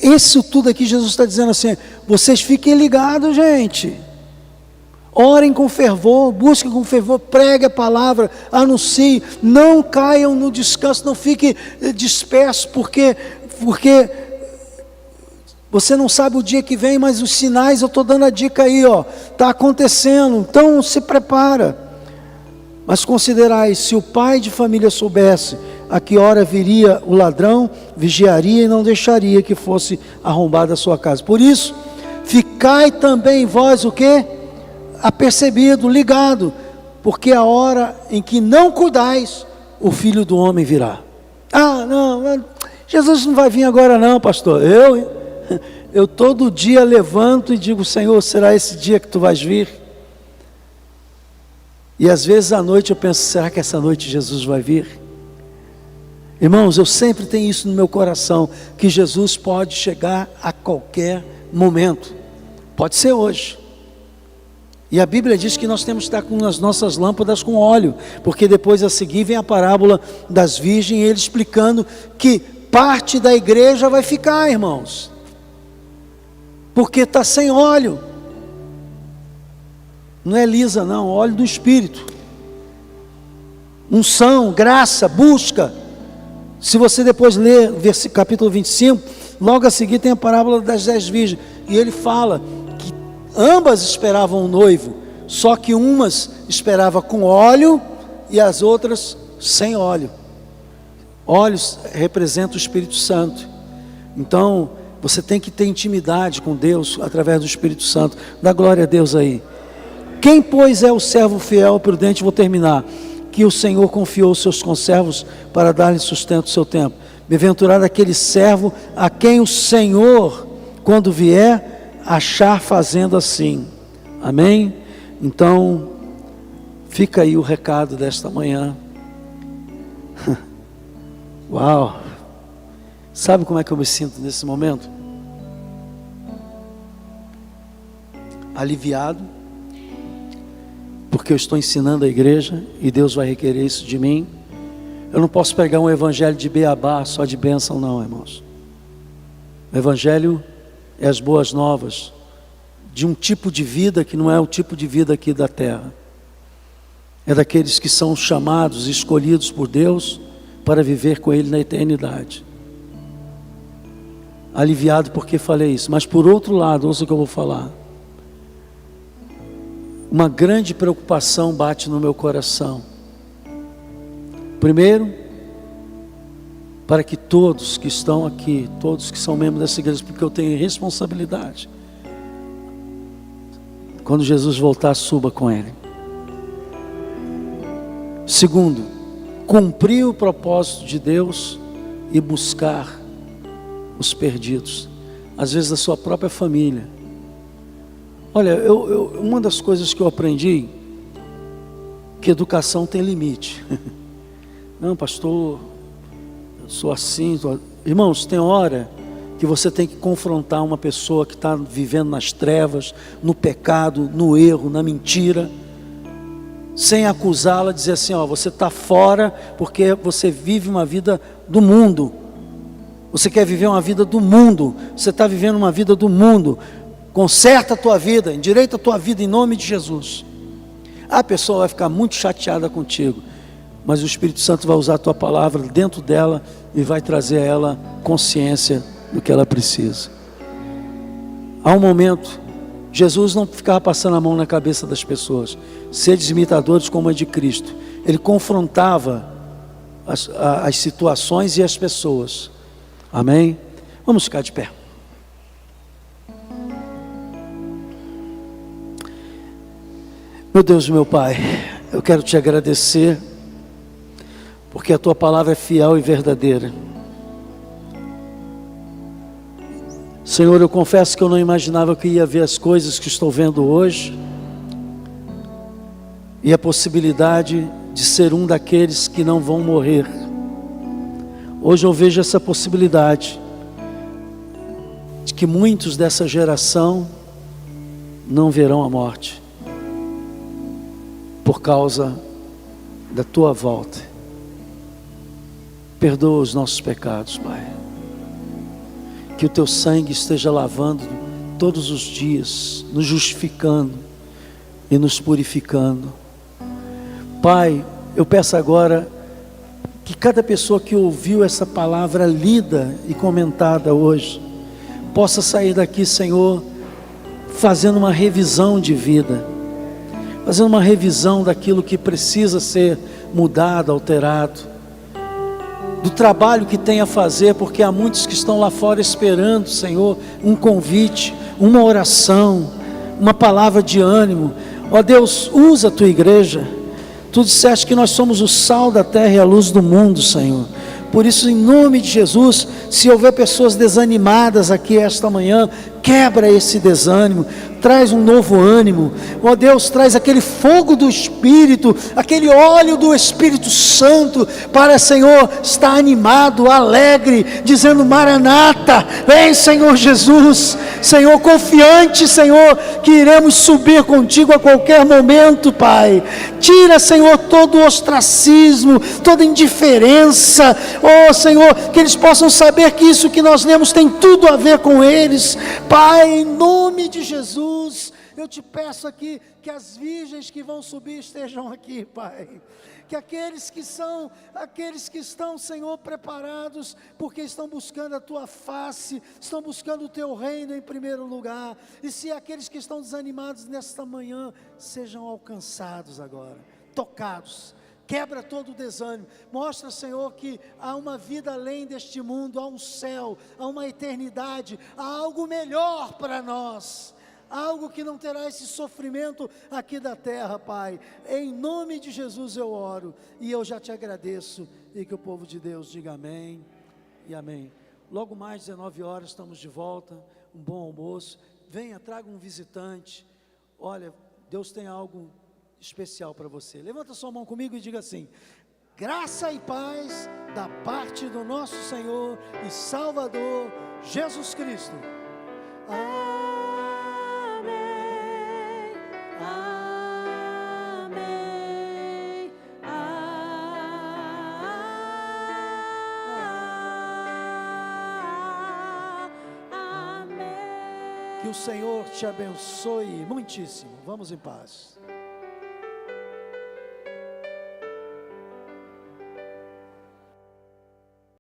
Speaker 3: Isso tudo aqui Jesus está dizendo assim: vocês fiquem ligados, gente. Orem com fervor, busquem com fervor, pregue a palavra, anuncie, não caiam no descanso, não fiquem dispersos, porque você não sabe o dia que vem, mas os sinais, eu estou dando a dica aí, está acontecendo, então se prepara. Mas considerai, se o pai de família soubesse a que hora viria o ladrão, vigiaria e não deixaria que fosse arrombada a sua casa. Por isso, ficai também vós o quê? Apercebido, ligado, porque a hora em que não cuidais, o Filho do Homem virá. Não, Jesus não vai vir agora não, pastor. Eu todo dia levanto e digo: Senhor, será esse dia que tu vais vir? E às vezes à noite eu penso: será que essa noite Jesus vai vir? Irmãos, eu sempre tenho isso no meu coração, que Jesus pode chegar a qualquer momento. Pode ser hoje. E a Bíblia diz que nós temos que estar com as nossas lâmpadas com óleo, porque depois a seguir vem a parábola das virgens, ele explicando que parte da igreja vai ficar, irmãos, porque está sem óleo. Não é lisa não, óleo do Espírito, unção, graça, busca. Se você depois ler capítulo 25, logo a seguir tem a parábola das 10 virgens, e ele fala que ambas esperavam o noivo, só que umas esperavam com óleo e as outras sem óleo. Óleos representam o Espírito Santo. Então você tem que ter intimidade com Deus através do Espírito Santo. Dá glória a Deus aí. Quem, pois, é o servo fiel e prudente? Vou terminar. Que o Senhor confiou os seus conservos para dar-lhe sustento no seu tempo. Bem-aventurado aquele servo a quem o Senhor, quando vier, achar fazendo assim. Amém? Então, fica aí o recado desta manhã. Uau! Sabe como é que eu me sinto nesse momento? Aliviado, porque eu estou ensinando a igreja e Deus vai requerer isso de mim. Eu não posso pregar um evangelho de beabá, só de bênção não, irmãos. O evangelho é as boas novas de um tipo de vida que não é o tipo de vida aqui da terra. É daqueles que são chamados, escolhidos por Deus para viver com Ele na eternidade. Aliviado porque falei isso, mas por outro lado, ouça o que eu vou falar. Uma grande preocupação bate no meu coração. Primeiro, para que todos que estão aqui, todos que são membros dessa igreja, porque eu tenho responsabilidade, quando Jesus voltar, suba com Ele. Segundo, cumprir o propósito de Deus e buscar os perdidos, às vezes da sua própria família. Olha, uma das coisas que eu aprendi, que educação tem limite. Não, pastor, eu sou assim. Irmãos, tem hora que você tem que confrontar uma pessoa que está vivendo nas trevas, no pecado, no erro, na mentira, sem acusá-la, dizer assim, ó, você está fora porque você vive uma vida do mundo. Você quer viver uma vida do mundo, você está vivendo uma vida do mundo. Conserta a tua vida, endireita a tua vida em nome de Jesus. A pessoa vai ficar muito chateada contigo, mas o Espírito Santo vai usar a tua palavra dentro dela e vai trazer a ela consciência do que ela precisa. Há um momento, Jesus não ficava passando a mão na cabeça das pessoas, seres imitadores como a de Cristo. Ele confrontava as situações e as pessoas. Amém? Vamos ficar de pé. Meu Deus e meu Pai, eu quero te agradecer, porque a tua palavra é fiel e verdadeira. Senhor, eu confesso que eu não imaginava que ia ver as coisas que estou vendo hoje, e a possibilidade de ser um daqueles que não vão morrer. Hoje eu vejo essa possibilidade, de que muitos dessa geração não verão a morte, por causa da tua volta. Perdoa os nossos pecados, Pai. Que o teu sangue esteja lavando todos os dias, nos justificando e nos purificando. Pai, eu peço agora que cada pessoa que ouviu essa palavra lida e comentada hoje, possa sair daqui, Senhor, fazendo uma revisão de vida, fazendo uma revisão daquilo que precisa ser mudado, alterado, do trabalho que tem a fazer, porque há muitos que estão lá fora esperando, Senhor, um convite, uma oração, uma palavra de ânimo. Ó Deus, usa a tua igreja. Tu disseste que nós somos o sal da terra e a luz do mundo, Senhor. Por isso, em nome de Jesus, se houver pessoas desanimadas aqui esta manhã, quebra esse desânimo, traz um novo ânimo. Ó Deus, traz aquele fogo do Espírito, aquele óleo do Espírito Santo, para, Senhor, estar animado, alegre, dizendo: Maranata, vem, Senhor Jesus. Senhor, confiante, Senhor, que iremos subir contigo a qualquer momento, Pai. Tira, Senhor, todo o ostracismo, toda indiferença. Oh, Senhor, que eles possam saber que isso que nós lemos tem tudo a ver com eles. Pai, em nome de Jesus, eu te peço aqui que as virgens que vão subir estejam aqui, Pai. Que aqueles que estão, Senhor, preparados, porque estão buscando a tua face, estão buscando o teu reino em primeiro lugar. E se aqueles que estão desanimados nesta manhã, sejam alcançados agora, tocados. Quebra todo o desânimo. Mostra, Senhor, que há uma vida além deste mundo, há um céu, há uma eternidade, há algo melhor para nós. Algo que não terá esse sofrimento aqui da terra, Pai. Em nome de Jesus eu oro e eu já te agradeço. E que o povo de Deus diga amém e amém. Logo mais 19 horas estamos de volta, um bom almoço. Venha, traga um visitante. Olha, Deus tem algo especial para você. Levanta sua mão comigo e diga assim: graça e paz da parte do nosso Senhor e Salvador Jesus Cristo.
Speaker 2: Amém. Amém. Amém.
Speaker 3: Que o Senhor te abençoe muitíssimo. Vamos em paz.